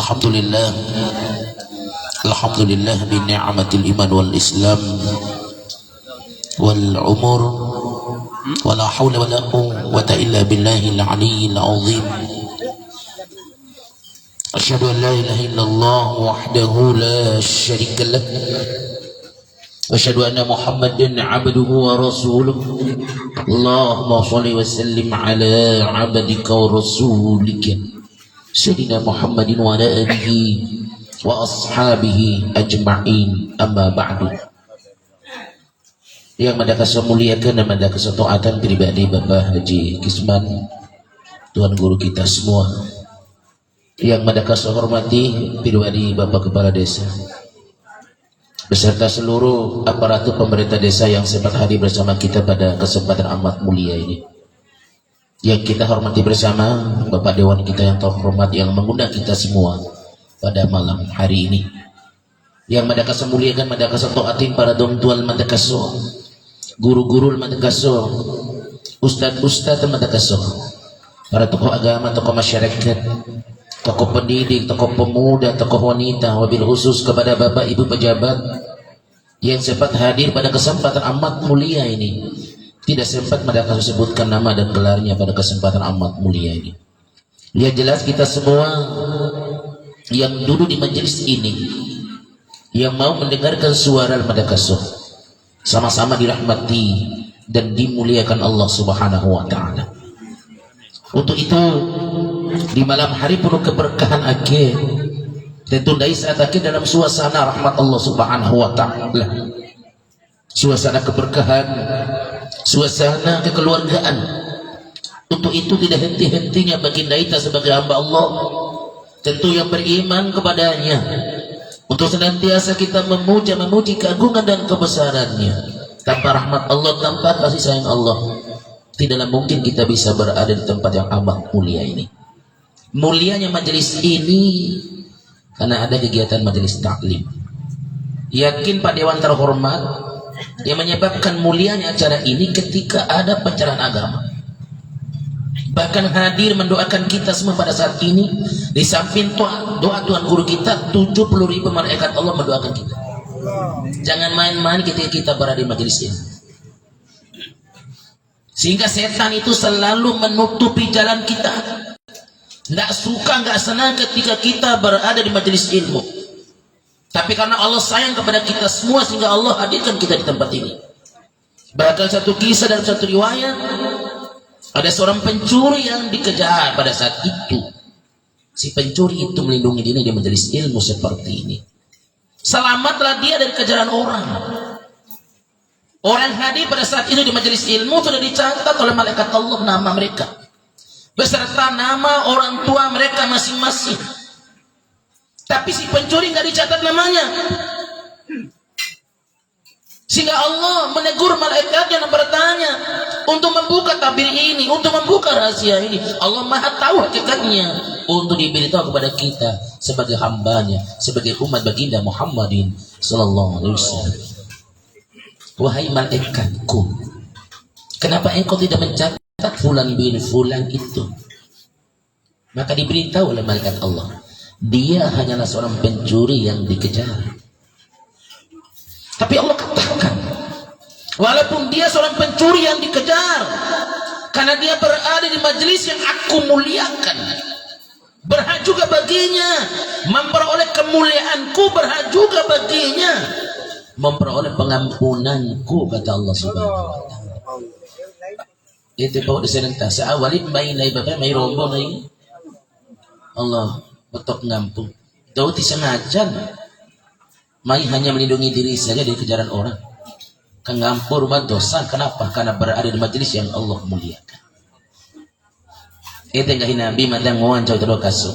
Alhamdulillah, Alhamdulillah bi ni'matil iman wal islam wal umur wala hawla wala quwwata illa billahil aliyyil azim. Asyhadu an la ilaha illallah wahdahu la syarika lah wa asyhadu anna Muhammadan abduhu wa rasuluh. Allahumma shalli wa sallim ala abdika wa rasulika Sayyidina Muhammadin wa ala alihi wa ashabihi ajma'in, amma ba'du. Yang mendaka saya muliakan dan mendaka saya taatan pribadi Bapak Haji Kisman, Tuan Guru kita semua. Yang mendaka saya hormati pribadi Bapak Kepala Desa beserta seluruh aparatur pemerintah desa yang sempat hadir bersama kita pada kesempatan amat mulia ini. Yang kita hormati bersama Bapak Dewan kita yang terhormat yang mengundang kita semua pada malam hari ini. Yang madaka semuliakan, madaka setaatin para dong tual madakaso, guru-guru madakaso, ustad-ustad madakaso, para tokoh agama, tokoh masyarakat, tokoh pendidik, tokoh pemuda, tokoh wanita, wabil khusus kepada Bapak Ibu pejabat yang sempat hadir pada kesempatan amat mulia ini. Tidak sempat mereka sebutkan nama dan gelarnya pada kesempatan amat mulia ini. Yang jelas kita semua yang duduk di majelis ini, yang mau mendengarkan suara Madakaso, sama-sama dirahmati dan dimuliakan Allah Subhanahu wa Ta'ala. Untuk itu di malam hari penuh keberkahan akhir, tentu dari saat akhir dalam suasana rahmat Allah Subhanahu wa Ta'ala, suasana keberkahan, suasana kekeluargaan. Untuk itu tidak henti-hentinya bagi kita sebagai hamba Allah, tentu yang beriman kepadanya, untuk senantiasa kita memuji keagungan dan kebesarannya. Tanpa rahmat Allah, tanpa kasih sayang Allah, tidaklah mungkin kita bisa berada di tempat yang amat mulia ini. Mulianya majelis ini karena ada kegiatan majelis taklim. Yakin Pak Dewan terhormat, yang menyebabkan mulianya acara ini ketika ada pencerahan agama. Bahkan hadir mendoakan kita semua pada saat ini. Di samping doa Tuhan Guru kita, 70.000 malaikat Allah mendoakan kita. Jangan main-main ketika kita berada di majelis ini. Sehingga setan itu selalu menutupi jalan kita. Tidak suka, tidak senang ketika kita berada di majelis ilmu. Tapi karena Allah sayang kepada kita semua, sehingga Allah hadirkan kita di tempat ini. Bahkan satu kisah dalam satu riwayat, ada seorang pencuri yang dikejar pada saat itu. Si pencuri itu melindungi diri di majelis ilmu seperti ini. Selamatlah dia dari kejaran orang. Orang hadir pada saat itu di majelis ilmu sudah dicatat oleh malaikat Allah nama mereka, beserta nama orang tua mereka masing-masing. Tapi si pencuri nggak dicatat namanya, sehingga Allah menegur malaikatnya dan bertanya untuk membuka tabir ini, untuk membuka rahasia ini. Allah maha tahu hakikatnya, untuk diberitahu kepada kita sebagai hambanya, sebagai umat baginda Muhammadin sallallahu alaihi wasallam. Wahai malaikatku, kenapa engkau tidak mencatat fulan bin fulan itu? Maka diberitahu oleh malaikat Allah, dia hanyalah seorang pencuri yang dikejar. Tapi Allah katakan, walaupun dia seorang pencuri yang dikejar, karena dia berada di majelis yang aku muliakan, berhak juga baginya memperoleh kemuliaanku, berhak juga baginya memperoleh pengampunanku, kata Allah Subhanahu wa Ta'ala. Itu bawa disenentah seawalin main naik bapak main rombo naik Allah betok ngampung. Jauh disengaja mai hanya melindungi diri saja dari kejaran orang. Kengampur rumah dosa. Kenapa? Karena berada di majelis yang Allah muliakan. Itu enggak Nabi madang ngawan jauh terus kaso.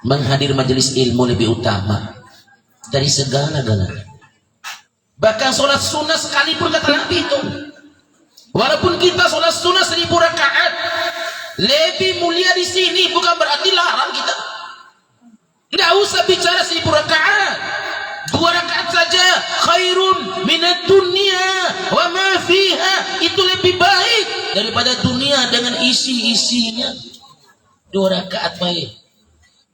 Menghadir majelis ilmu lebih utama dari segala-galanya. Bahkan sholat sunnah sekalipun kata Nabi itu, walaupun kita sholat sunnah 1000 rakaat, lebih mulia di sini, bukan berarti larang kita. Tidak usah bicara 1000 rakaat, 2 rakaat saja, khairun minat dunia wa ma fiha, itu lebih baik daripada dunia dengan isi-isinya. 2 rakaat baik.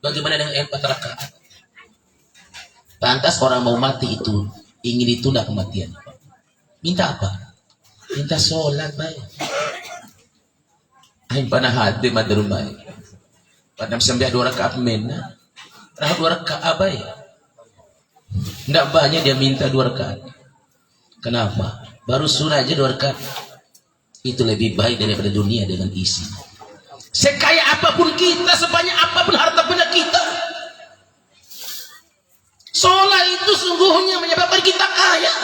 Bagaimana dengan 4 rakaat? Pantas orang mau mati itu ingin ditunda kematian. Minta apa? Minta sholat baik. Ay panah hati madrumay. Padam sampai 2 rakaat mena. Nah 2 rakaat baik. Tidak banyak dia minta 2 rakaat. Kenapa? Baru sunnah aja 2 rakaat. Itu lebih baik daripada dunia dengan isi. Sekaya apapun kita, sebanyak apapun harta benda kita, sholat itu sungguhnya menyebabkan kita kaya.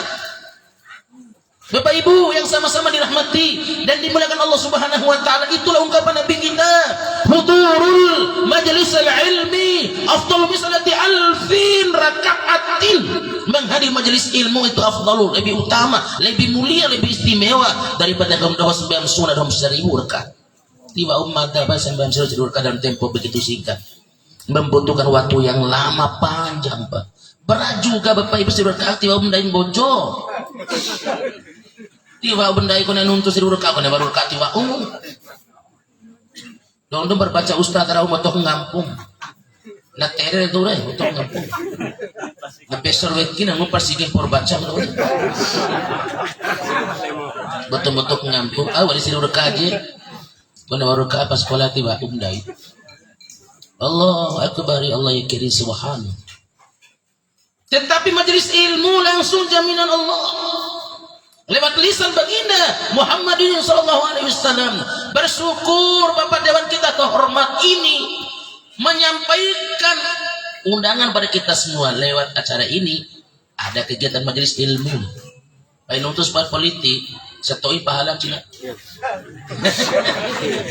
Bapak Ibu yang sama-sama dirahmati dan dimuliakan Allah Subhanahu wa taala, itulah ungkapan Nabi kita, hudurul majlisal ilmi afdalu min salati alfin raka'atin. Menghadiri majelis ilmu itu afdalul, lebih utama, lebih mulia, lebih istimewa daripada gamdawa sembahyang sunat dalam 1000 rakaat. Tiba umat apa sembahyang 1000 rakaat dalam tempo begitu singkat. Membutuhkan waktu yang lama panjang, Pak. Berat juga Bapak Ibu 1000 rakaat tiba mendain bojo. Tiba benda ikon nuntus 1000 rakaat kone baru rakaat tiba dong berbaca ustaz tarawih motok ngampung na tere itu deh motok ngampung na besar wekin ang persigin por baca betul-betul ngampung wali 1000 rakaat je kone baru rakaat pas sekolah tiba umdai Allahu akbar Allah yakiri subhanahu. Tetapi majelis ilmu langsung jaminan Allah lewat lisan baginda Muhammadin sallallahu alaihi wasallam. Bersyukur Bapak Dewan kita terhormat ini menyampaikan undangan pada kita semua lewat acara ini. Ada kegiatan majelis ilmu. Baik nutus politik, setoi pahala Cina.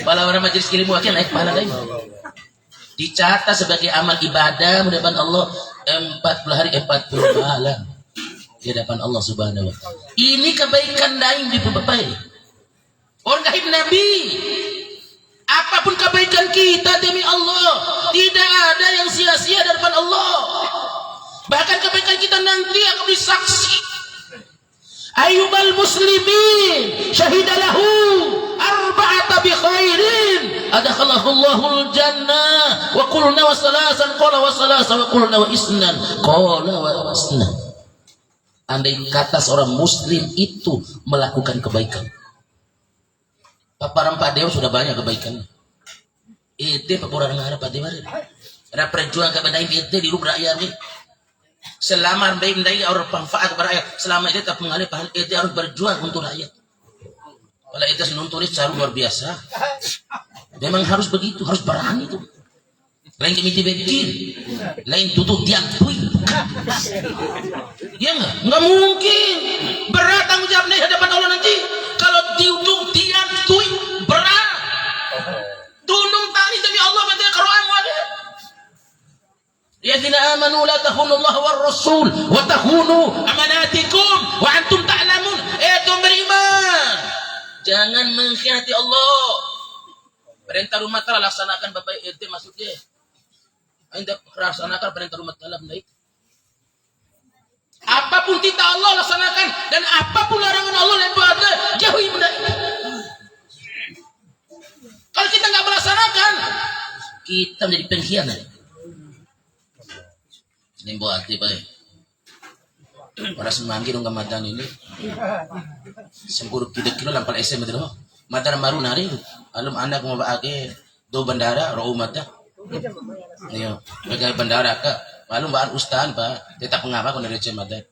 Pahala majelis ilmu akan naik pahala lain. Dicatat sebagai amal ibadah mudah-mudahan Allah 40 hari 40 pahala di hadapan Allah Subhanahu wa taala. Ini kebaikan daim di Bapak. Orang gaib Nabi. Apapun kebaikan kita demi Allah, tidak ada yang sia-sia di hadapan Allah. Bahkan kebaikan kita nanti akan disaksi. Ayyubal muslimin syahidalahu arba'ata bi khairin adakhalahu Allahul jannah wa qulna wa salasan qala wa salasa wa qulna wa isnan qala wa isnan. Andai kata seorang muslim itu melakukan kebaikan, paparan Pak Dewa sudah banyak kebaikan. Itu paparan ngarep Pak Dewa. Ada perjuangan kepada itu di rup rakyat ni. Selama baik dari orang manfaat kepada rakyat, selama itu tak mengalih pahal itu harus berjuang untuk rakyat. Kalau itu nuntut cara luar biasa. Memang harus begitu, harus berani itu. Lain kemiti bikin, lain tutup diakui. Ya enggak mungkin. Berat tanggung jawab di hadapan Allah nanti. Kalau diutuk diakui berat. Tunung tani demi Allah pada Quran wadah. Ya dina amanu la tahunu Allah war Rasul wa tahunu amanatikum wa antum ta'lamun. Itu beriman. Jangan mengkhianati Allah. Perintah rumah tangga laksanakan Bapak itu maksudnya. Anda laksanakan perintah rumah tangga baik. Apapun titah Allah laksanakan dan apapun larangan Allah daripada jauhi benda itu. Kalau kita nggak melaksanakan, kita menjadi pengkhianat. Ini buat hati baik. Para semanggi dong kematan ini. Sempurna kilo lampal SM itu loh. Mata baru nari. Alum anak mau pakai do bandara roh mata. Iya, pakai bandara ke. Lalu bahan ustahan Pak, tetap mengapa kalau dari mata.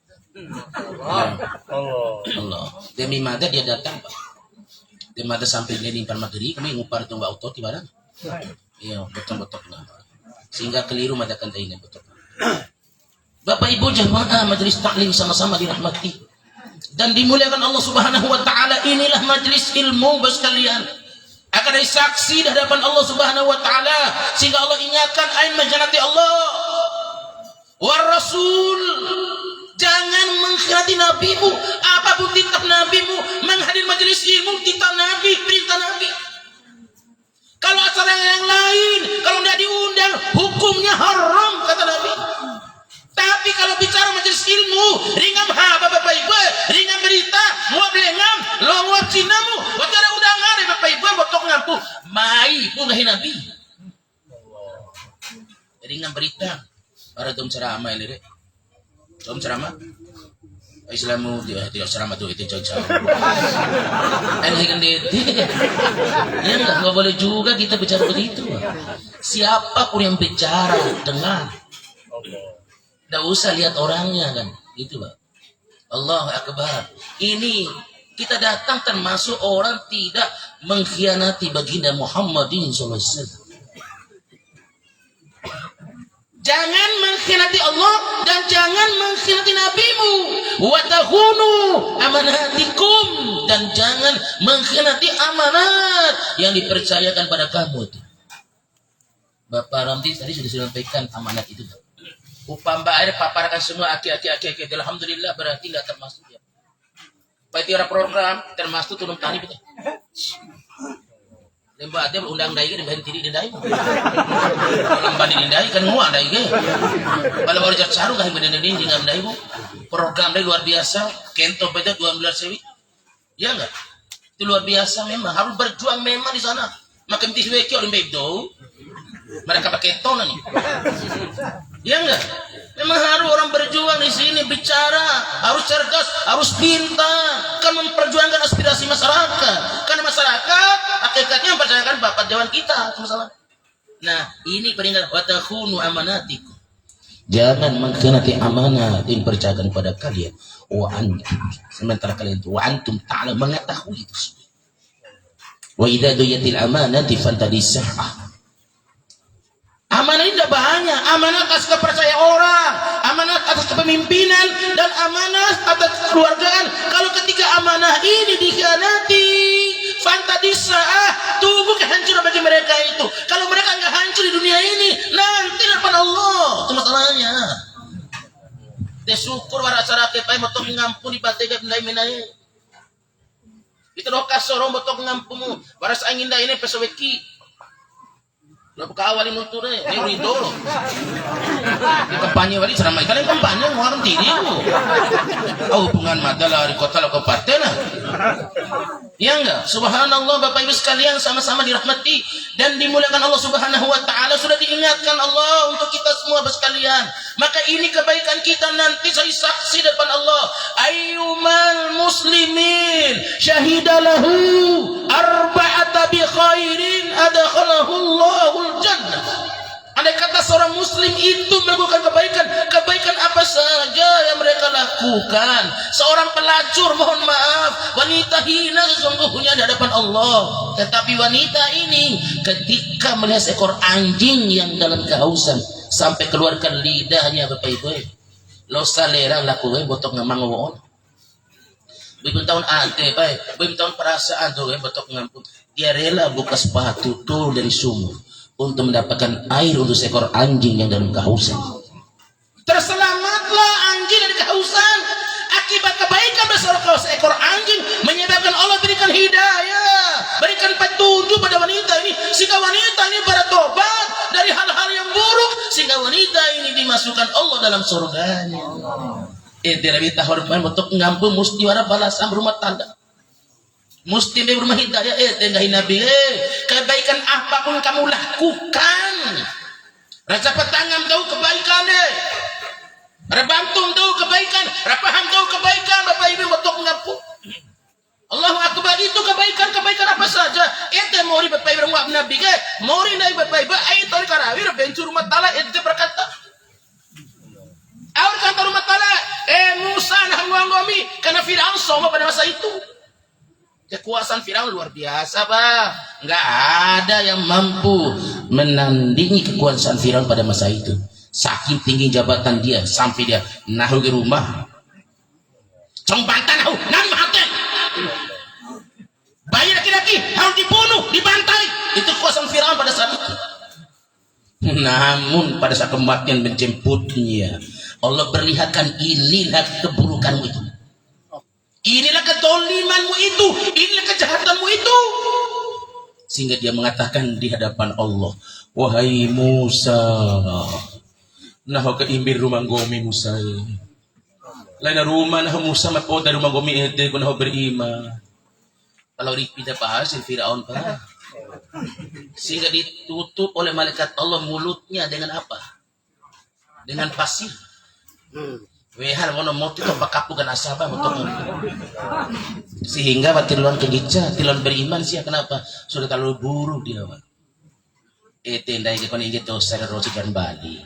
Allah. Demi mata dia datang Pak. Demi mata sampai dia nimpan magri, kami ngupar itu mbak auto di barang. Iya, betul-betul kenapa. Sehingga keliru mata kan ini betul. Bapak Ibu jamaah majelis taklim sama-sama dirahmati dan dimuliakan Allah Subhanahu wa taala. Inilah majelis ilmu bos kalian. Akan ada saksi di hadapan Allah Subhanahu wa taala sehingga Allah ingatkan ain majanati Allah. War Rasul, jangan mengkhianati nabimu. Apapun titah nabimu, menghadiri majelis ilmu titah nabi, perintah nabi. Kalau acara yang lain, kalau tidak diundang, hukumnya haram kata Nabi. Tapi kalau bicara majelis ilmu, ringam Bapak Ibu, ringam berita, muat lengam, longwat cinamu, wajara undangan Bapak Ibu, botok ngampu, mai pungahi Nabi. Jadi dengan berita para dom ceramah ini, dom ceramah. Islamu dia tidak ceramah tuh itu jauh-jauh. Kan ya nggak boleh juga kita bicara begitu. Siapapun yang bicara dengar. Nggak usah lihat orangnya kan, gitu Pak. Allahu Akbar. Ini kita datang termasuk orang tidak mengkhianati baginda Muhammadin SAW. Jangan mengkhianati Allah dan jangan mengkhianati nabimu. Wa takhunu amanatikum, dan jangan mengkhianati amanat yang dipercayakan pada kamu itu. Bapak Ramdi tadi sudah sampaikan amanat itu. Upah Mbak Air paparkan semua aki. Alhamdulillah berarti tidak termasuk ya. Pak itu ada program termasuk turun tani betul. Lembah dia undang dai ke berhenti di dai. Lembah di dai kan mua dai ke. Kalau baru jak saru kah benda ini dengan dai bu. Program dai luar biasa, kento peta 12 sewi. Ya enggak? Itu luar biasa memang, harus berjuang memang di sana. Makan tiswe ki orang bedo. Mereka pakai ton nih. Ya enggak? Memang harus orang berjuang di sini bicara, harus cerdas, harus pintar, kan memperjuangkan aspirasi masyarakat. Karena masyarakat hakikatnya mempercayakan bapak dewan kita, itu masalah. Nah, ini peringatan wa takhunu amanatikum. Jangan mengkhianati amanah yang dipercayakan pada kalian. Wa antum, sementara kalian itu wa antum ta'lam mengetahui itu. Wa idza duyatil amanati fantadisah. Amanah ini tidak banyak. Amanah atas kepercayaan orang, amanah atas kepemimpinan, dan amanah atas kekeluargaan. Kalau ketika amanah ini dikhianati, fantadisah, tunggu kehancuran bagi mereka itu. Kalau mereka nggak hancur di dunia ini, nanti depan Allah. Itu masalahnya. Dia syukur para acara kepai motok ngampuni batega bendai menai. Itu doa kasorong motok ngampumu. Waras angin dah ini pesaweki. Lalu kawali nutur deh, ini ridho loh. Di kampanye wali ceramah ikan yang kampanye orang tiri loh. Oh hubungan madalah di kota lo kabupaten lah. Ya enggak? Subhanallah Bapak Ibu sekalian sama-sama dirahmati dan dimuliakan Allah Subhanahu Wa Taala. Sudah diingatkan Allah untuk kita semua sekalian. Maka ini kebaikan kita nanti saya saksi depan Allah. Ayyumal muslimin syahidalahu arba'ata bi khairin adakhalahu Allahul jannah. Andai kata seorang muslim itu melakukan kebaikan apa saja yang mereka lakukan. Seorang pelacur, mohon maaf, wanita hina sesungguhnya di hadapan Allah. Tetapi wanita ini ketika melihat seekor anjing yang dalam kehausan sampai keluarkan lidahnya, Bapak Ibu, lo salera lakukan botok ngamang ngomong. Bibun tahun ade, baik. Bibun tahun perasaan tuh, botok ngampun. Dia rela buka sepatu tuh dari sumur untuk mendapatkan air untuk seekor anjing yang dalam kehausan. Terselamatlah anjing dari kehausan akibat kebaikan seekor anjing, menyebabkan Allah berikan hidayah, berikan petunjuk pada wanita ini, sehingga wanita ini bertobat dari hal-hal yang buruk, sehingga wanita ini dimasukkan Allah dalam surganya. Tidak bisa hormat untuk ngampun mustiwara balasan rumah tangga. Muslim yang berumah hidayah, tendahi Nabi, kebaikan apapun kamu lakukan, rasa petangam tahu kebaikan, rebantum tahu kebaikan, rapaham tahu kebaikan, Bapak Ibu betok ngapu. Allahu Akbar, itu kebaikan apa saja. Ente mori Bapak Ibu ngap Nabi ke, mori naik Bapak Ibu, ayo tori karawir bencur rumah tala, ente berkata, awal kata rumah tala, Musa nangwangomi, karena Fir'aun sombong pada masa itu. Kekuasaan Firaun luar biasa, Pak. Nggak ada yang mampu menandingi kekuasaan Firaun pada masa itu. Saking tinggi jabatan dia sampai dia nahu ke rumah. Cembantan nahu, nan mahaten. Bayi laki-laki harus dibunuh, dibantai. Itu kekuasaan Firaun pada saat itu. Namun pada saat kematian menjemputnya, Allah perlihatkan inilah keburukanmu itu. Inilah kedolimanmu itu, inilah kejahatanmu itu. Sehingga dia mengatakan di hadapan Allah, wahai Musa, nah ke imbir rumah gomi Musa. Lain rumah nah Musa mapo dari rumah gomi ede ko nah beriman. Kalau kita bahas Firaun Pak. Sehingga ditutup oleh malaikat Allah mulutnya dengan apa? dengan pasir. Wehal mono motu to pakapukan asaba untuk sehingga tilon kegica tilon beriman sih kenapa sudah terlalu buruk dia Pak. Tendai ke kon ingin to sare rosikan Bali.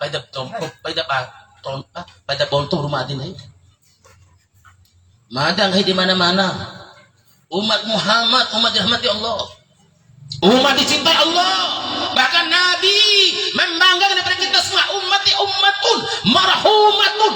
Pada tompok pada bonto rumah din ay. Madang di mana-mana. Umat Muhammad, umat dirahmati Allah. Umat dicintai Allah. Bahkan Nabi membanggakan kepada kita semua ummatun marhumatun.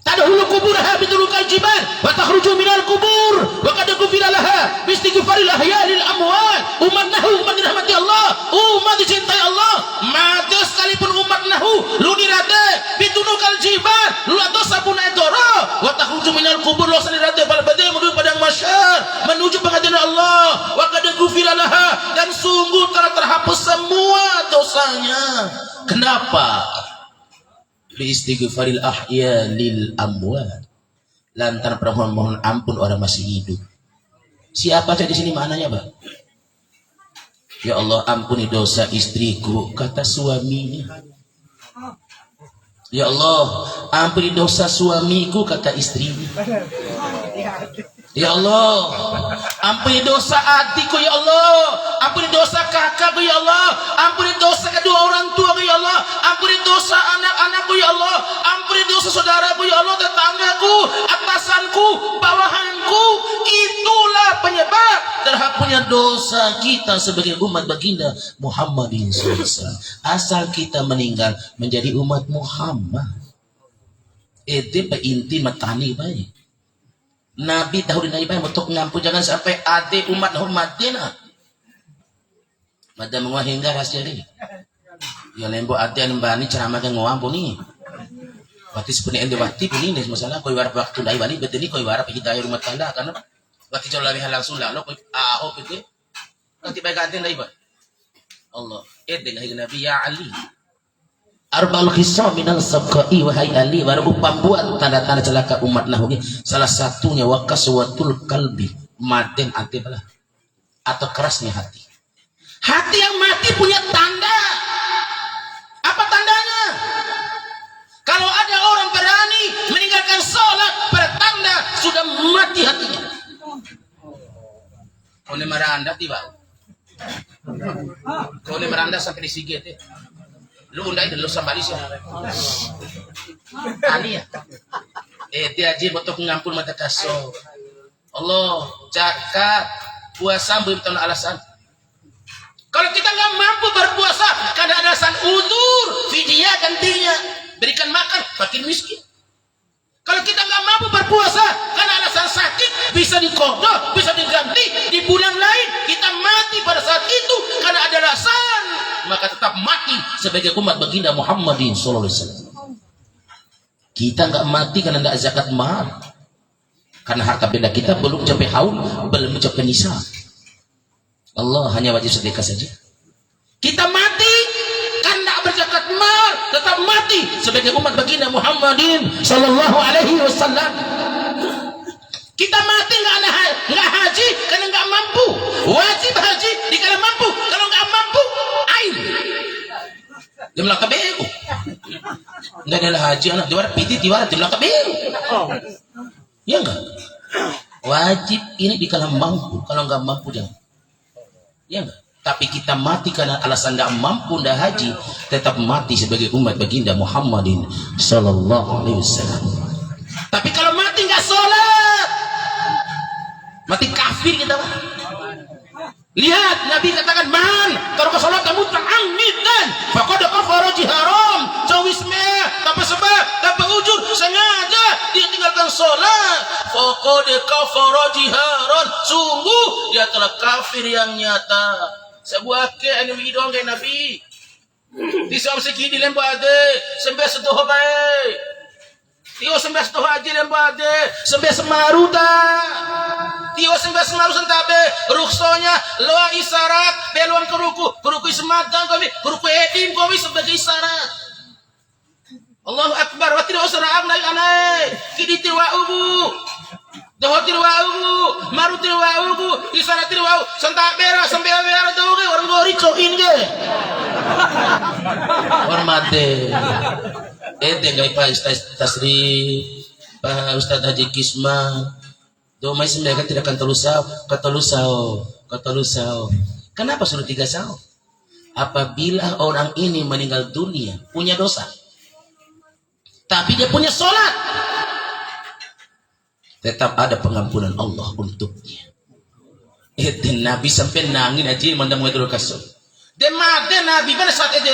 Tadkhulu kuburaha bidulukal jibal wa takhruju minal kubur wa qad ghufira laha biistighfaril ahya'il amwat. Umat Nahu, umat dirahmati Allah, umat dicintai Allah. Mati sekalipun umat Nahu lunirate bidulukal jibal lu dosa pun edoro wa takhruju minal kubur lo sanirate bal badai menuju padang mahsyar menuju pengadilan Allah wa qad ghufira laha dan sungguh telah terhapus semua dosanya. Kenapa? Biistighfaril ahya lil amwat. Lantaran mohon ampun orang masih hidup. Siapa saja di sini maknanya, Pak? Ya Allah, ampuni dosa istriku, kata suaminya. Ya Allah, ampuni dosa suamiku, kata istrinya. Ya Allah, ampuni dosa adikku ya Allah, ampuni dosa kakakku ya Allah, ampuni dosa kedua orang tuaku ya Allah, ampuni dosa anak-anakku ya Allah, ampuni dosa saudaraku ya Allah, tetanggaku, atasanku, bawahanku. Itulah penyebab terhapusnya dosa kita sebagai umat baginda Muhammadin SAW. Asal kita meninggal menjadi umat Muhammad. Itu inti matani baik. Nabi tahu dinai baik untuk ngampu jangan sampai ade umat Muhammadina. Madam hingga rahasia ini. Ya lembo ade nembani ceramah ke ngawampu nih. Waktu sebenarnya ende waktu ini masalah koi warap waktu dai bani betul ni koi warap kita air rumah tangga karena waktu jauh lebih langsung lah lo koi ahok itu nanti baik ade dai ba. Allah ede Nabi ya Ali. Arba'ul khisam minal sabqai wahai Ali baru pembuat tanda-tanda celaka umat Nahu ini salah satunya wakaswatul kalbi maden hati belah atau kerasnya hati. Hati yang mati punya tanda. Apa tandanya? Kalau ada orang berani meninggalkan sholat bertanda sudah mati hatinya. Kau ni meranda tiba. Kau ni meranda sampai di sigit lu undai dulu sambali sih. Ani ya. Dia aja untuk ngampun mata kaso. Allah jakat puasa bukan alasan. Kalau kita nggak mampu berpuasa karena alasan udzur, fidyah gantinya berikan makan fakir miskin. Kalau kita nggak mampu berpuasa karena alasan sakit, bisa dikodok, bisa diganti di bulan lain. Kita mati pada saat itu karena ada alasan, maka tetap mati sebagai umat baginda Muhammadin sallallahu alaihi wasallam. Kita nggak mati karena nggak zakat mal, karena harta benda kita belum mencapai haul, belum mencapai nisab. Allah hanya wajib sedekah saja. Kita mati karena berzakat mal, tetap mati sebagai umat baginda Muhammadin sallallahu alaihi wasallam. Kita mati nggak haji karena nggak mampu. Wajib haji dikala mampu. Kalau nggak mampu, ain. Jumlah KBU. Nggak ada haji anak diwar piti diwar jumlah KBU. Ya enggak. Wajib ini dikala mampu. Kalau nggak mampu jangan. Ya enggak. Tapi kita mati karena alasan nggak mampu nggak haji, tetap mati sebagai umat baginda Muhammadin sallallahu alaihi wasallam. Tapi kalau mati nggak sholat, mati kafir kita. Lihat Nabi katakan man kalau ke sholat kamu ta'ammidan faqad kafara jiharam cawisme tanpa sebab tanpa ujur sengaja dia tinggalkan sholat faqad kafara jiharan sungguh dia telah kafir yang nyata. Sebuah ke anu idong kay Nabi di som seki di lembo ade sembe sedoh bae tio sembe sedoh aja lembo ade sembe semaruta tio sembe semaru sentabe ruksonya lo isyarat beluan keruku sematang kami keruku edim kami sebagai isyarat. Allahu akbar wa tidak usah naik anai kidi tiwa'ubu dohotir wa'ubu marutir wa'ubu isaratir wa'u sentak bera sambil bera doge orang gori coin ge Hormati. Gay pa Ustaz Tasri, pa Ustaz Haji Kisma. Do may mereka tidak akan katalusao. Kenapa suruh 3 sao? Apabila orang ini meninggal dunia punya dosa, tapi dia punya sholat, tetap ada pengampunan Allah untuknya. Nabi sampai nangin aja mandang mengatur kasut. Demade Nabi pada saat itu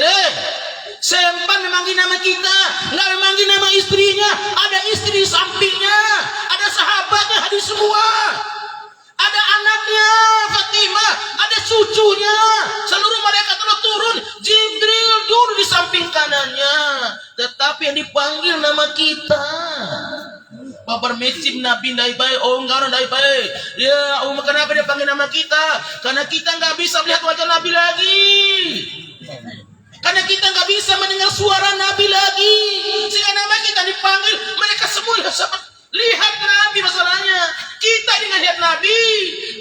sempat memanggil nama kita, nggak memanggil nama istrinya. Ada istri sampingnya, ada sahabatnya hadir semua, ada anaknya Fatimah, ada cucunya. Seluruh mereka telah turun. Jibril duduk di samping kanannya, tetapi yang dipanggil nama kita. Bapak mesim Nabi dai baik, enggak dai baik. Ya, kenapa dia panggil nama kita? Karena kita nggak bisa melihat wajah Nabi lagi. Karena kita nggak bisa mendengar suara Nabi lagi. Sehingga nama kita dipanggil. Mereka semua lihat Nabi masalahnya. Kita dengan lihat Nabi,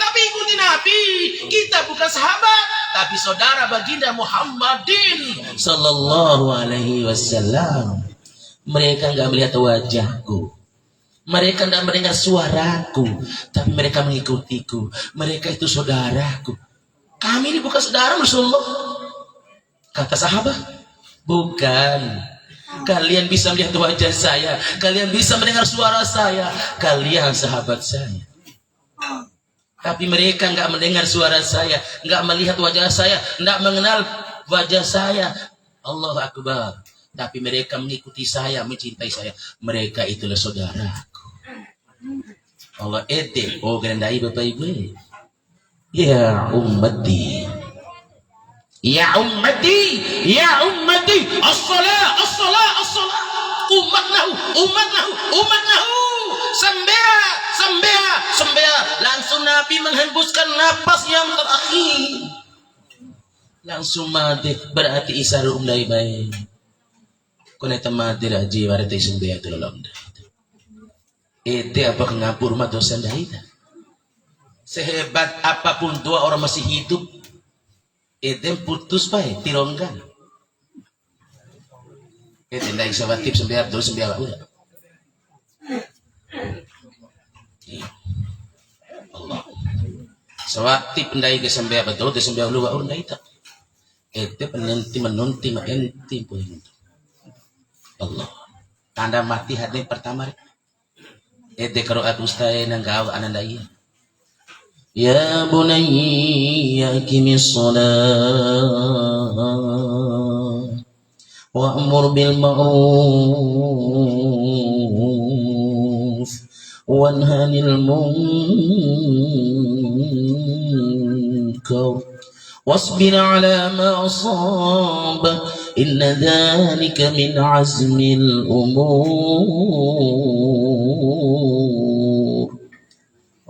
tapi ikuti Nabi. Kita bukan sahabat, tapi saudara baginda Muhammadin sallallahu alaihi wasallam. Mereka nggak melihat wajahku. Mereka tidak mendengar suaraku, tapi mereka mengikutiku. Mereka itu saudaraku. Kami ini bukan saudara Rasulullah. Kata sahabat, bukan. Kalian bisa melihat wajah saya, kalian bisa mendengar suara saya, kalian sahabat saya. Tapi mereka nggak mendengar suara saya, nggak melihat wajah saya, nggak mengenal wajah saya. Allahu Akbar. Tapi mereka mengikuti saya, mencintai saya. Mereka itulah saudaraku. Allah gandai Bapak Ibu. Ya ummati, ya ummati, ya ummati, as-salah. Umatnahu. Sembea. Langsung Nabi menghembuskan napas yang terakhir. Langsung mati, berarti isaru umdai baik. Kuneta mati raji berarti sembea itu dalam dah. Itu apa ngapur mah dosa daida. Sehebat apapun tua orang masih hidup, itu putus baik tironggan. Itu tidak bisa batip sembiar dosa sembiar udah. Allah. Sewaktu pendai ke sembiar betul, ke sembiar lu baru daida. Itu menunti pun itu. Allah. Tanda mati hati pertama. Kalau aku stay nanggaw anandai. Ya bunayya aqimis shalah wa'mur bil ma'ruf wanha 'anil munkar wasbir 'ala ma asabak inna dzalika min 'azmil umur.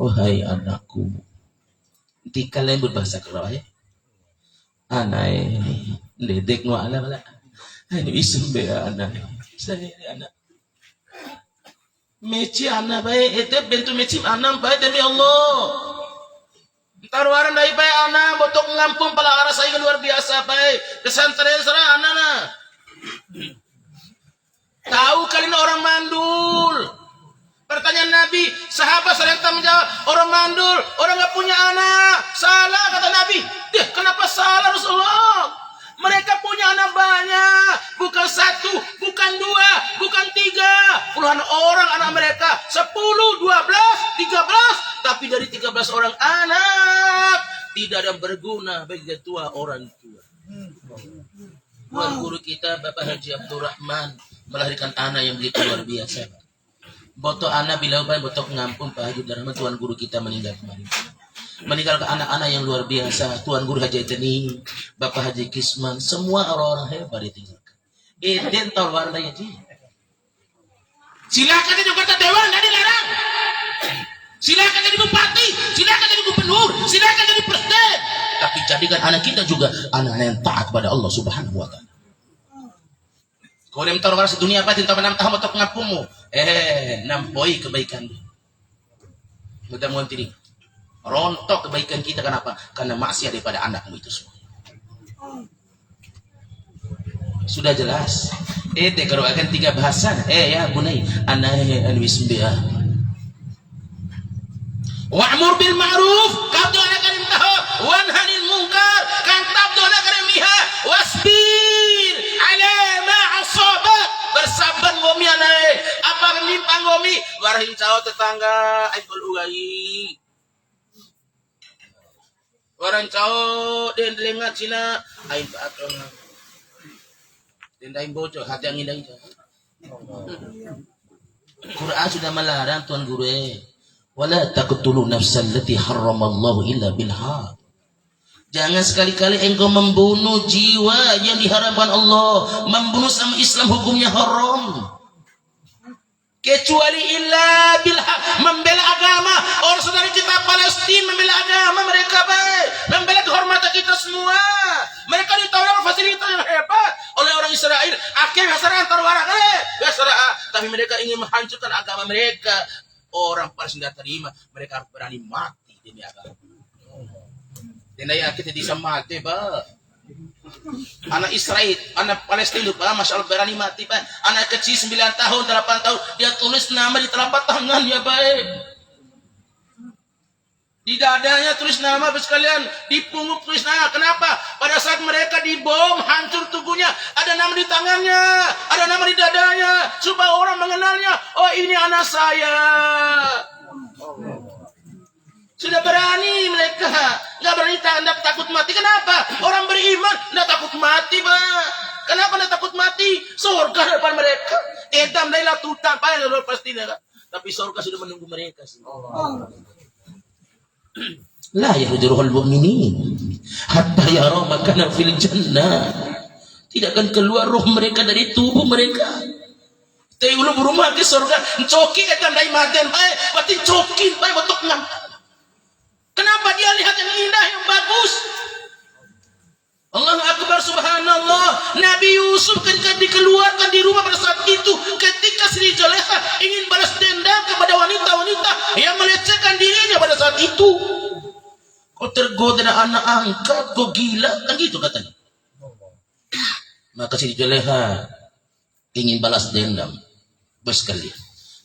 Wahai anakku, di kalian berbahasa Arab ya. Anai dedek nu ala bala. Ini isem be anak. Saya anak. Meci anak baik itu bentuk meci anak baik demi Allah. Taruhan dari baik anak botok ngampung pala arah saya luar biasa baik. Pesantren serah anak. Tahu kalian orang mandul? Pertanyaan Nabi, sahabat sering menjawab, orang mandul, orang nggak punya anak. Salah kata Nabi. Kenapa salah Rasulullah? Mereka punya anak banyak, bukan 1, bukan 2, bukan 3. Puluhan orang anak mereka, 10, 12, 13. Tapi dari 13 orang anak, tidak ada berguna bagi tua orang tua. Tuan guru kita, Bapak Haji Abdurrahman, melahirkan anak yang begitu luar biasa. Botok anak bila botok ngampung Pak Haji Abdurrahman, Tuan guru kita meninggal kemarin. Meninggalkan anak-anak yang luar biasa. Tuan guru Haji Eteni, Bapak Haji Kisman, semua orang-orang hebat ditinggalkan. Eden tahun warna ya ji. Silakan jadi anggota dewan, nggak dilarang. Silakan jadi bupati, silakan jadi gubernur, silakan jadi presiden. Tapi jadikan anak kita juga anak-anak yang taat kepada Allah Subhanahu Wa Taala. Kau yang taruh warna sedunia apa? Tinta menang tahu atau pengapumu? Nampoi kebaikan. Mudah-mudahan tidak. Rontok kebaikan kita, kenapa? Karena maksiat daripada anakmu itu semua. Sudah jelas. Teh kalau akan 3 bahasan. Ya bunai, anai anwisbiah. Wa'mur bil ma'ruf, qabdu ala karim tahu, wanhanil munkar, kan tabdu ala karimiha, wasbir ala ma'asabak. Bersabar ngomi anai, apa menimpa ngomi, warahim cao tetangga, aikul ugai. Warang cao den delengat cina, ain paatong. Den daim bocor, hati angin daim. Quran sudah melarang tuan guru wala taqtulu nafsal lati harramallahu illa bil haq. Jangan sekali-kali engkau membunuh jiwa yang diharamkan Allah. Membunuh sama Islam hukumnya haram. Kecuali illa bil haq, membela agama. Orang saudara kita Palestina membela agama mereka baik, membela kehormatan kita semua. Mereka ditawarkan fasilitas yang hebat oleh orang Israel. Akhirnya hasara antar warang tapi mereka ingin menghancurkan agama mereka. Orang Palestina terima, mereka harus berani mati demi agama. Dan ayah kita bisa mati, Pak. Anak Israel, anak Palestina, Pak, Masya Allah berani mati, Pak. Anak kecil 9 tahun, 8 tahun, dia tulis nama di telapak tangannya, baik. Di dadanya tulis nama sekalian, di punggung tulis nama. Kenapa? Pada saat mereka dibom, hancur tubuhnya, ada nama di tangannya, ada nama di dadanya, supaya orang mengenalnya. Oh, ini anak saya. Sudah berani mereka, nggak berani takut mati. Kenapa? Orang beriman nggak takut mati, Pak. Kenapa nggak takut mati? Surga depan mereka. Edam layla tutang, Pak, pasti nggak. Tapi surga sudah menunggu mereka. La yahjuruhul mu'minin hatta yara makana fil jannah. Tidak akan keluar roh mereka dari tubuh mereka. Tapi ulu berumah ke surga, coki akan dai maten, baik, berarti coki baik untuk ngam. Kenapa dia lihat yang indah, yang bagus? Allahu Akbar, subhanallah. Nabi Yusuf ketika dikeluarkan di rumah pada saat itu, ketika Sri Zulaikha ingin balas dendam kepada wanita-wanita yang melecehkan dirinya pada saat itu. Kau tergoda anak angkat, kau gila, kan gitu katanya. Maka Sri Zulaikha ingin balas dendam. Bos sekalian,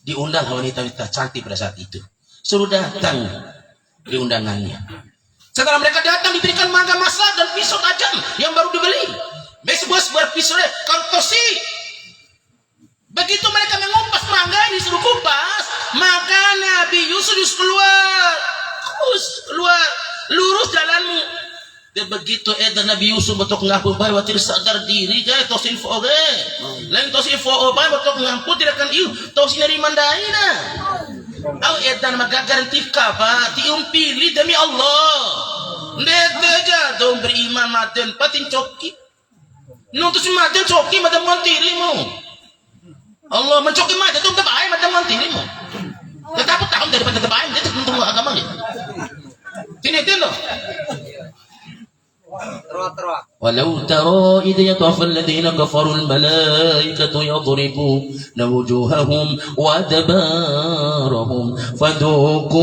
diundang wanita-wanita cantik pada saat itu. Suruh datang di undangannya. Setelah mereka datang diberikan mangga masak dan pisau tajam yang baru dibeli. Sebuah pisau kantosi. Begitu mereka mengupas mangga ini disuruh kupas, maka Nabi Yusuf keluar, lurus jalanmu. Dan begitu Nabi Yusuf betul ngaku baik watir sadar diri jaya tosin foge. Lain tosin foge baik betul ngaku tidak akan tosin dari mandaina. Au edan magagar tifka Pak, tium pilih demi Allah. Ndete aja dong beriman maten patin coki. Nuntus maten coki maten mantirimu. Allah mencoki maten tuh tebai maten mantirimu. Tetapi tahun daripada tebai dia tentu agama dia. Sini loh. Walau tara idh yatawaffa alladhina kafaru almalaikatu yadribuna wujuhahum wa adbarahum fadhuqu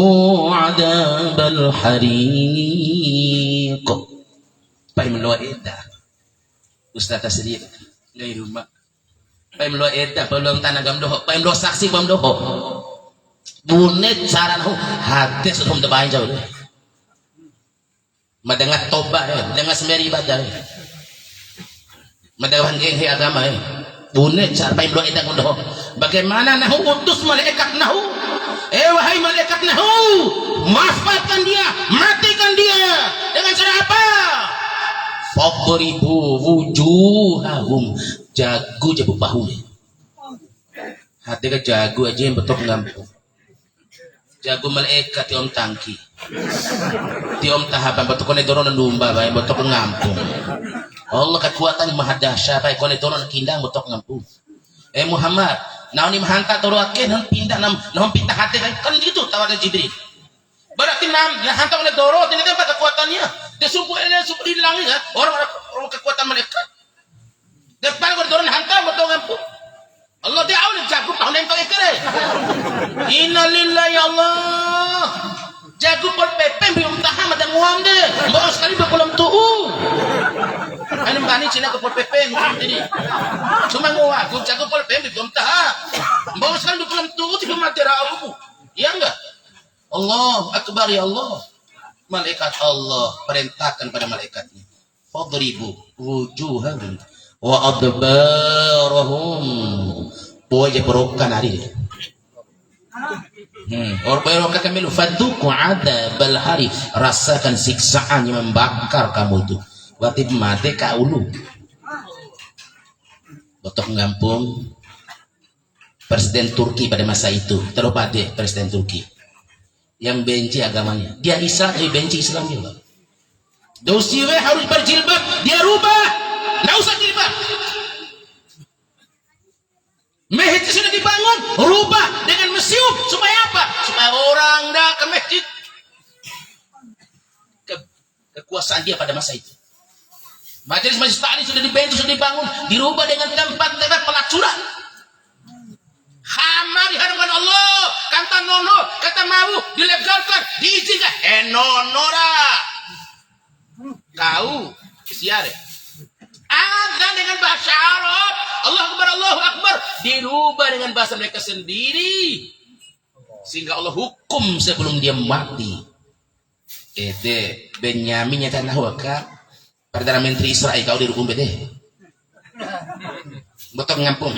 adabal hariq. Pai melua eta Ustaz Tasrif ngai rumah. Pai melua eta belum tanagam doho, pai melua saksi bam doho. Bunet saran hati sebelum tebain jauh. Madengat toba dengan semeri ibadah madengat genghe agama bunet sampai dua edang udah bagaimana nahu utus malaikat nahu wahai malaikat nahu wafatkan dia, matikan dia dengan cara apa? Fadribu wujuhahum, jago jabu bahu hati ke jago aja yang betul ngampung jago malaikat yang tangki tiom tahapan betul kone doron domba bae betul ngampung. Allah kekuatan maha dahsyat bae kone doron kindang betul ngampung. Muhammad, naon mahanta turu akeh naon pindah naon pindah hati kan gitu tawaran Jibril. Berarti ya hantar kone doron ini tempat kekuatannya. Dia subuh di langit orang kekuatan malaikat. Depan kone doron hantar betul ngampung. Allah dia awal jago tahun yang kau kere. Inna lillahi ya Allah. Jago pol pepe belum tahan ada nguam deh. Baru sekali berpulang tuh. Anu tani Cina ke Pol PP jadi. Cuma ngua, aku jago Pol PP belum tahan. Bawa sekarang 20 tuh tiga materi aku. Iya enggak? Allah akbar ya Allah. Malaikat Allah perintahkan pada malaikatnya. Fadribu wujuhahum wa adbarahum. Boleh berokan hari ini. Orang berokan kami lu faduku adzabal hari, rasakan siksaan yang membakar kamu itu. Berarti mati kaulu. Botok ngampung Presiden Turki pada masa itu, terlupa deh Presiden Turki yang benci agamanya. Dia Islam tapi benci Islam juga. Dosiwe harus berjilbab, dia rubah, nggak usah jilbab. Masjid sudah dibangun, rubah dengan museum supaya apa? Supaya orang dah ke masjid. Kekuasaan dia pada masa itu. Majelis taklim sudah dibentuk, sudah dibangun, dirubah dengan tempat-tempat pelacuran. Khamar diharamkan Allah, kata nono, kata mau dilegalkan, diizinkan. Nonora, kau siare. Azan dengan bahasa Arab, Allahu Akbar, dirubah dengan bahasa mereka sendiri, sehingga Allah hukum sebelum dia mati. Benyamin nyata nahwaka, Perdana Menteri Israel kau dihukum bede. Betok ngampung.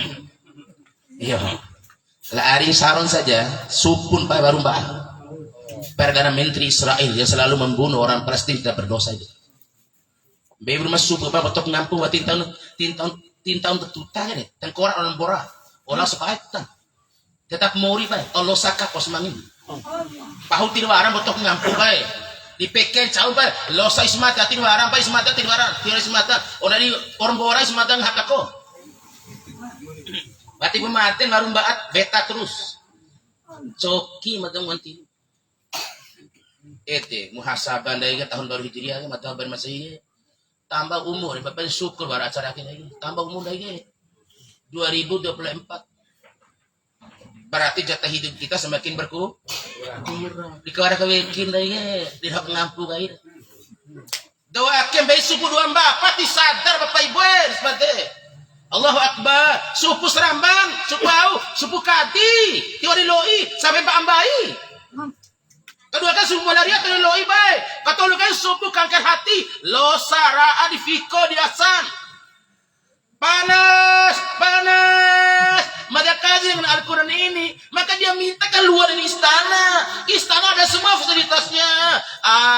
Iya. Lah Ari Sharon saja, supun pak baru mbak. Perdana Menteri Israel yang selalu membunuh orang Palestina tidak berdosa itu. Beber masuk ke betok ngampung buat tintang tertutang ini. Tengkorak orang bora, orang sepaitan. Tetap mori pak. Allah saka kos mangin. Pahu tirwaran betok ngampung pak. Di peken jauh pak. Losa ismata tirwaran pak ismata tirwaran. Tirwaran ismata. Orang di orang bora ismata ngakako. Bati pematen baru baat beta terus. Coki macam wanti. Muhasabah dari tahun baru Hijriah mata bar Masehi. Tambah umur, bapak syukur bar acara kita ini. Tambah umur lagi 2024. Berarti jatah hidup kita semakin berkurang. Di kawara kawekin lagi, di hak ngampu lagi. Doa kem bayi suku dua bapak disadar bapak ibu sebagai Allahu Akbar, supu Seramban, supu Au, supu Kati, Tiwari Loi, sampai Pak Ambai. Kedua kan supu malaria, Tiwari Loi baik. Katolu kan supu kanker hati, Losara Adifiko di Asan. Panas, panas. Maka kaji dengan Al-Quran ini, maka dia minta keluar dari istana. Istana ada semua fasilitasnya.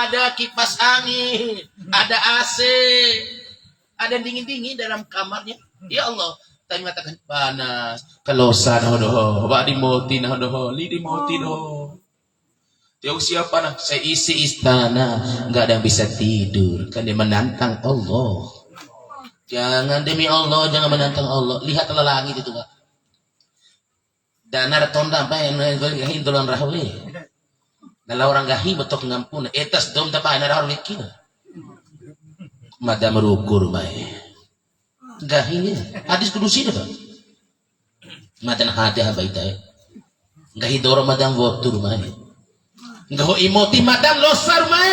Ada kipas angin, ada AC, ada dingin-dingin dalam kamarnya. Ya Allah, tapi mengatakan panas. Kalau sana doh, badi moti nah doh, lidi moti doh. Tiap siapa nak? Saya isi istana, nggak ada yang bisa tidur. Kan dia menantang Allah. Jangan demi Allah, jangan menantang Allah. Lihatlah langit itu pak. Dan ada tonda apa yang gahin tulan rahuli. Nala orang gahi betok ngampun. Etas dom tapi ada orang mikir. Madam rukur mai. Gahinya hadis kudusi dah pak. Madan hati habaita. Gahi dorong madam waktu rumah. Gaho imoti madam losar rumah.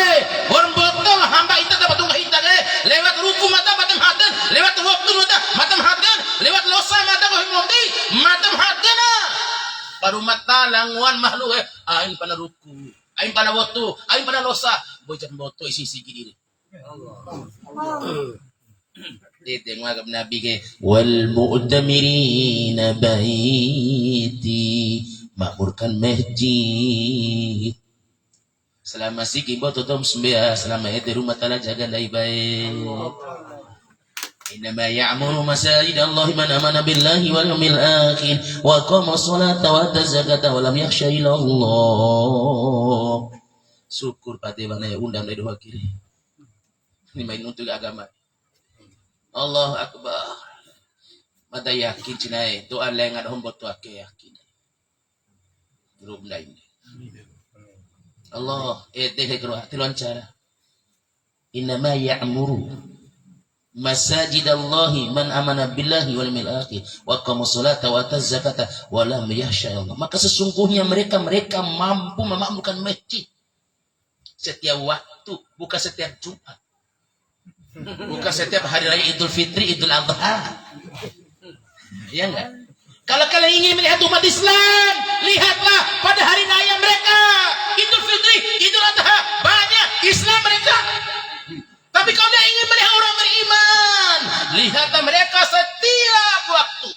Orang botol hamba ita dapat tunggu ita lewat ruku madam madam hadan, lewat waktu madam hadan, lewat losar madam imoti madam hadan. Baru mata langwan makhluk ain pana ruku, ain pana waktu, ain pana losa. Bocah boto isi diri. Allah. Itu yang ngagap Nabi ke wal mu'tamirina baiti, makmurkan masjid selama sikibo tutum sembiah selama itu rumah tala jaga baik. Innama ya'muru masajid Allah man amana billahi wal yawmil akhir wa qama sholata wa ata zakata wa lam yakhsha illa Allah. Syukur pati bang na undang dari dua kiri. Ini main untuk agama. Allah Akbar. Mata yakin cinai doa lain ada hombot tu ake yakin. Belum lain. Allah teh kero tilon cara. Innama ya'muru masajidallahi man amana billahi wal yawmil akhir wa qama sholata wa ata zakata wa lam yakhsha Allah. Maka sesungguhnya mereka mampu memakmurkan masjid setiap waktu, bukan setiap Jumat. Bukan setiap hari raya Idul Fitri, Idul Adha. Iya enggak? Kalau kalian ingin melihat umat Islam, lihatlah pada hari raya mereka. Idul Fitri, Idul Adha, banyak Islam mereka. Tapi kalau dia ingin melihat orang beriman, lihatlah mereka setiap waktu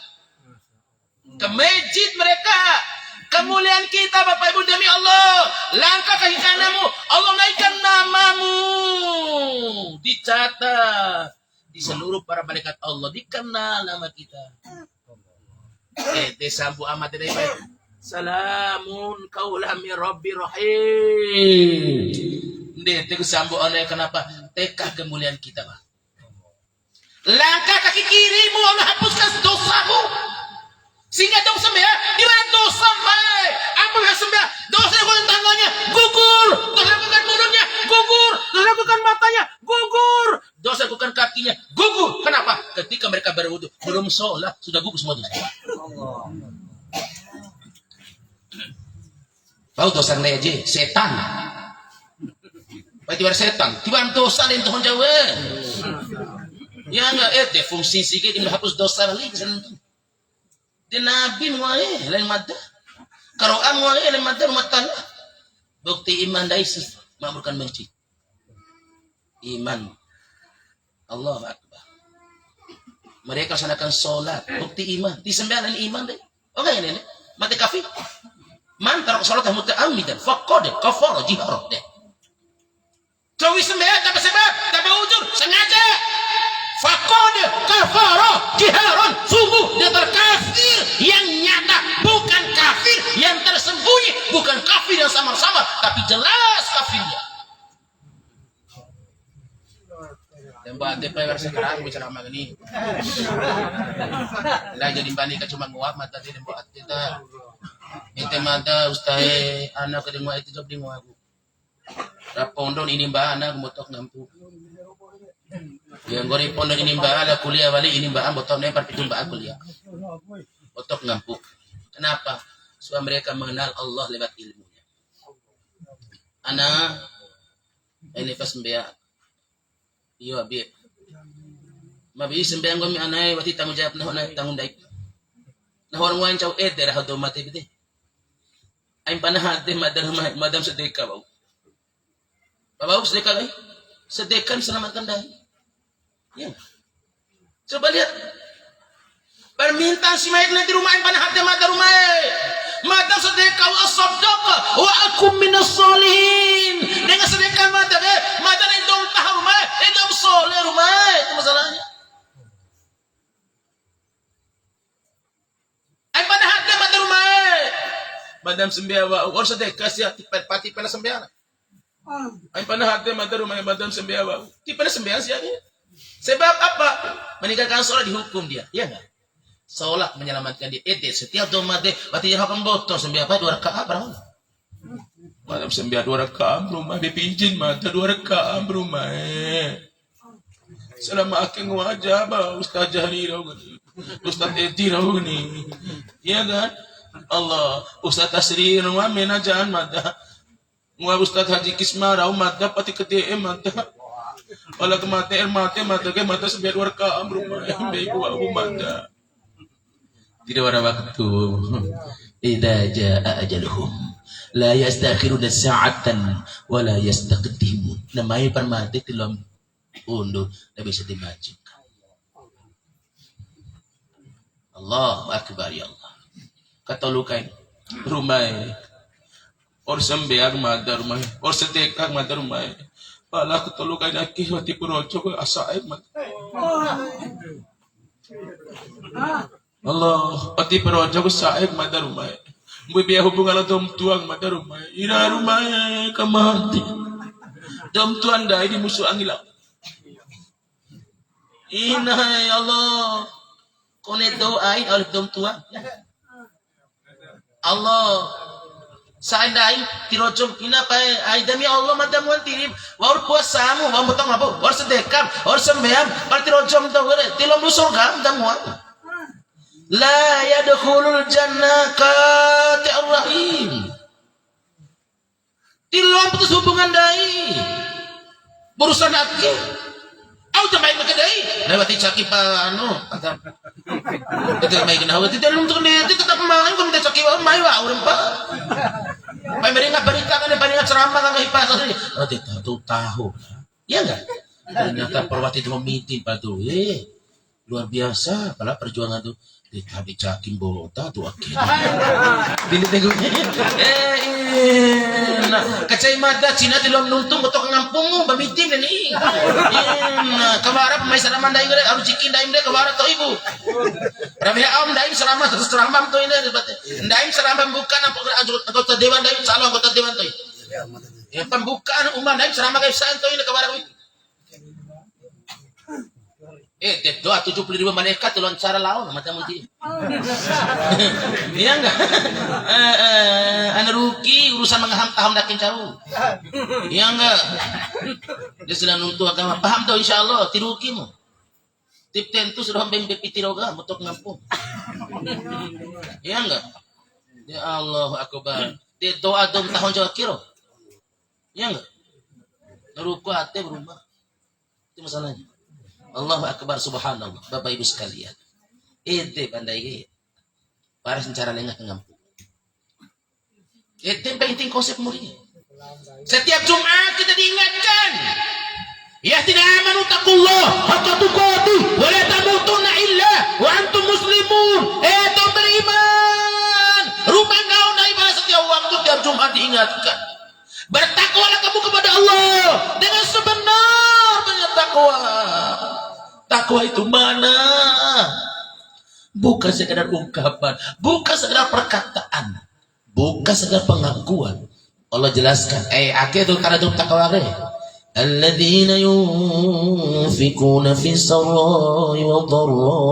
ke masjid mereka. Kemuliaan kita Bapak Ibu demi Allah, langkah kaki kananmu, Allah naikkan namamu, dicatat di seluruh para malaikat Allah, dikenal nama kita. Sambu amat dari baik. Salamun qaulan min rabbir rahim. Ndete sambu oleh kenapa? Teka kemuliaan kita, Pak. Langkah kaki kirimu Allah hapuskan dosamu. Sehingga dong sembah, di mana dosa baik? Apa yang sembah? Dosa yang lakukan tangannya gugur, dosa yang lakukan mulutnya gugur, dosa yang lakukan matanya gugur, dosa yang lakukan kakinya gugur. Kenapa? Ketika mereka berwudu, belum sholat sudah gugur semua dosa. Tahu dosa yang aja setan. Baik tiba setan, tiba dosa lain Tuhan Jawa. Ya enggak fungsi sikit dia hapus dosa lagi kesan. Di Nabi muai lain mata, Quran muai lain mata rumah tangga. Bukti iman daisus makmurkan masjid. Iman. Allah Akbar. Mereka laksanakan sholat. Bukti iman. Di sembilan iman deh. Oke ini. Mati kafir. Man tarak sholat muta'ammidan faqad kafara jihara deh. Cawi sembilan tapi sebab tapi ujur sengaja. Faqad kafara jiharan, sungguh dia terkafir yang nyata, bukan kafir yang tersembunyi, bukan kafir yang samar-samar, tapi jelas kafirnya. Tembak DPR sekarang bicara sama ini. Lah jadi bandingkan cuma nguap mata dia buat kita. Itu mata ustaz anak kedengua itu job di nguaku. Rapondon ini mbak anak motok ngampu. Yang gori pondok ini mbak ada kuliah balik ini mbak botok nempar itu mbak kuliah. Botok ngampu. Kenapa? Supaya mereka mengenal Allah lewat ilmunya. Anak ini pas sembilan. Iya abi. Mabi sembilan gomi anai wati tanggung jawab nah tanggung daik. Nah orang lain cau daerah hadu mati bete. Ain panah hati madam sedekah bau. Bau sedekah lagi. Sedekah selamatkan dahi. Ya. Coba lihat. Permintaan si mayat nanti rumahin panah hati mata rumah. Mata sedekah wa sabdaqa wa akum minas solihin. Dengan sedekah mata mata indong tahu rumah, indong soleh rumah. Itu masalahnya. Ay panah hati mata rumah. Madam sembiawa, or sedekah siya pati pala sembiawa. Ay panah hati mata rumah madam sembiawa. Ti pala sembiawa siya ni. Sebab apa? Meninggalkan sholat dihukum dia. Ya enggak? Sholat menyelamatkan dia. Setiap doa mati, berarti dia akan botol sembilan apa? 2 rakaat berapa? Malam sembilan 2 rakaat rumah dipijin mata 2 rakaat rumah. Selama aking wajah bah Ustaz Jahri raw gani. Ustaz Edi raw gani. Ya kan? Allah, Ustaz Tasri rumah menajaan mata. Ngwa Ustaz Haji Kisma raw mata pati ke mata. Wala kemate mata ke mata sembilan 2 rakaat rumah. Baik wa mata. Tidak ada waktu. Idza jaa ajaluhum la yastakhiruna sa'atan wa la yastaqdimun. Namanya permati tilom undur tidak bisa dimajukan. Allahu akbar ya Allah. Kata lukai rumah or sembeag mata rumah or sedekah mata rumah. Pala ko tulukai daki wati purojo ko asaib mata. Allah, pati perojo ko saib mata rumah. Bibiya hubungan dom tuang mata rumah. Ira rumah kamati. Dom tuan dai di musuh angila. Inai Allah. Kone doain oleh dom tuang. Allah. Saindai tirojom ina pae ai demi Allah madamuan tirim waur puasamu wa mutong apa waur sedekah waur sembeam par tirojom to tilom lu surga damuan la yadkhulul jannata ar-rahim tilom putus hubungan dai urusan lagi Au tamay magkadai. Lewati caki pa ano. Ito may ginawa. Ito nung tukli. Ito tatap main kung ito caki wa may wa uring pa. May maringat berita kan maringat ceramah kan kahipasa ni. Oh dito tahu. Iya enggak? Ternyata perwati itu meeting Pak tuh. Luar biasa pala perjuangan tuh. Ditabi caking bolota tuh akhirnya. Dili tegunya. Nah, kacay mata Cina di lom nuntung betok ngampung mo meeting ni. Kawara pemay salaman daing gede aru cikin daing gede kawara to ibu. Rabi am daing salaman terus ceramah to ini daing ceramah bukan anggota dewan daing calon anggota dewan to. Ya pembukaan umat daing ceramah kayak santo ini kawara. Doa 70.000 malaikat tulon cara lawan macam itu. Iya enggak? Anu ruki urusan mengham-ham dakin caru. Iya enggak? Dia sudah nuntu agama paham tuh insyaallah ti ruki mo. Tip tentu sudah hambeng bepitiroga mutok ngampung. Iya enggak? Ya Allah akbar. Dia doa dom tahun Jawa kiro. Iya enggak? Ruku ate berubah. Itu masalahnya. Allahu akbar subhanallah. Bapak Ibu sekalian. Ente pandai ke. Para secara lengah ngampu. Ente penting konsep murid. Setiap Jumat kita diingatkan. Ya tidak amanu taqullah haqqa tuqatih wa la tamutunna illa wa antum muslimun. Itu beriman. Rumah kau naik pada setiap waktu tiap Jumat diingatkan. Bertakwalah kamu kepada Allah dengan sebenar-benarnya takwa. Takwa itu mana? Bukan sekedar ungkapan, bukan sekedar perkataan, bukan sekedar pengakuan. Allah jelaskan, akhir itu karena itu takwa re. Alladzina yunfikuna fi sarra'i wa dharra.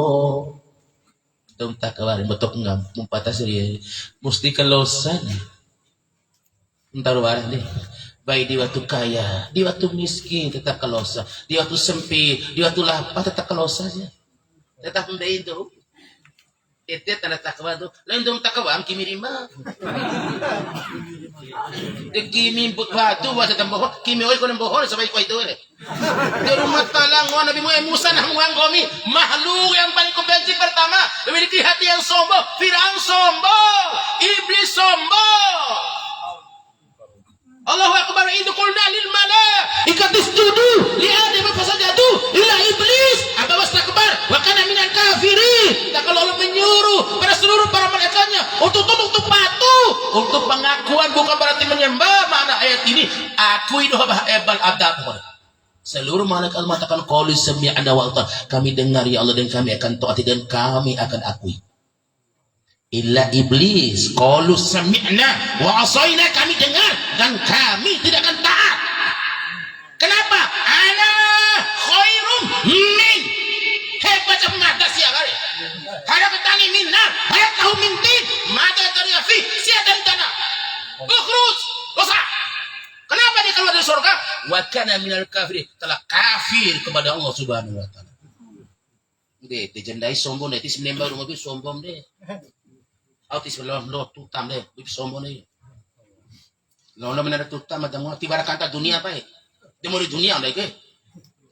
Dum takwa re betok ngam mumpata siri mesti kelosan. Entar warah deh. Baik di waktu kaya, di waktu miskin tetap kelosa, di waktu sempit, di waktu lapar tetap kelosa saja. Tetap mendain itu. Itu tanda takwa tu. Lain dong takwa am kimi rima. De kimi batu wa tamboh, kimi oi ko namboh sabay ko itu. Di rumah talang wa Nabi Musa nang komi, makhluk yang paling kebenci pertama, memiliki hati yang sombong, Firaun sombong, iblis sombong. Allahu akbar itu qulna lil malaikati isjudu li adam fasajadu illa iblis aba wastakbar wa kana minal kafirin. Tak kalau Allah menyuruh pada seluruh para malaikatnya untuk patuh, untuk pengakuan bukan berarti menyembah. Mana ayat ini akui doa ebal abdal. Seluruh malaikat mengatakan qalu sami'na wa ata'na. Kami dengar ya Allah dan kami akan taati dan kami akan akui. Illa iblis qalu sami'na wa asaina, kami dengar dan kami tidak akan taat. Kenapa? Ana khairum min, hebat mata sia kali. Ada ketani minnar, ada tahu mintin, mata dari fi sia dari tanah. Ukhruj, dosa. Kenapa dia keluar dari surga? Wa kana minal kafirin, telah kafir kepada Allah Subhanahu wa taala. Deh, jendai sombong deh, tis menyembah rumah itu sombong deh. Autis lo tutam deh, itu sombong deh. Lo benar tutam ada mau tiba kata dunia apa ya? Demo di dunia anda ke?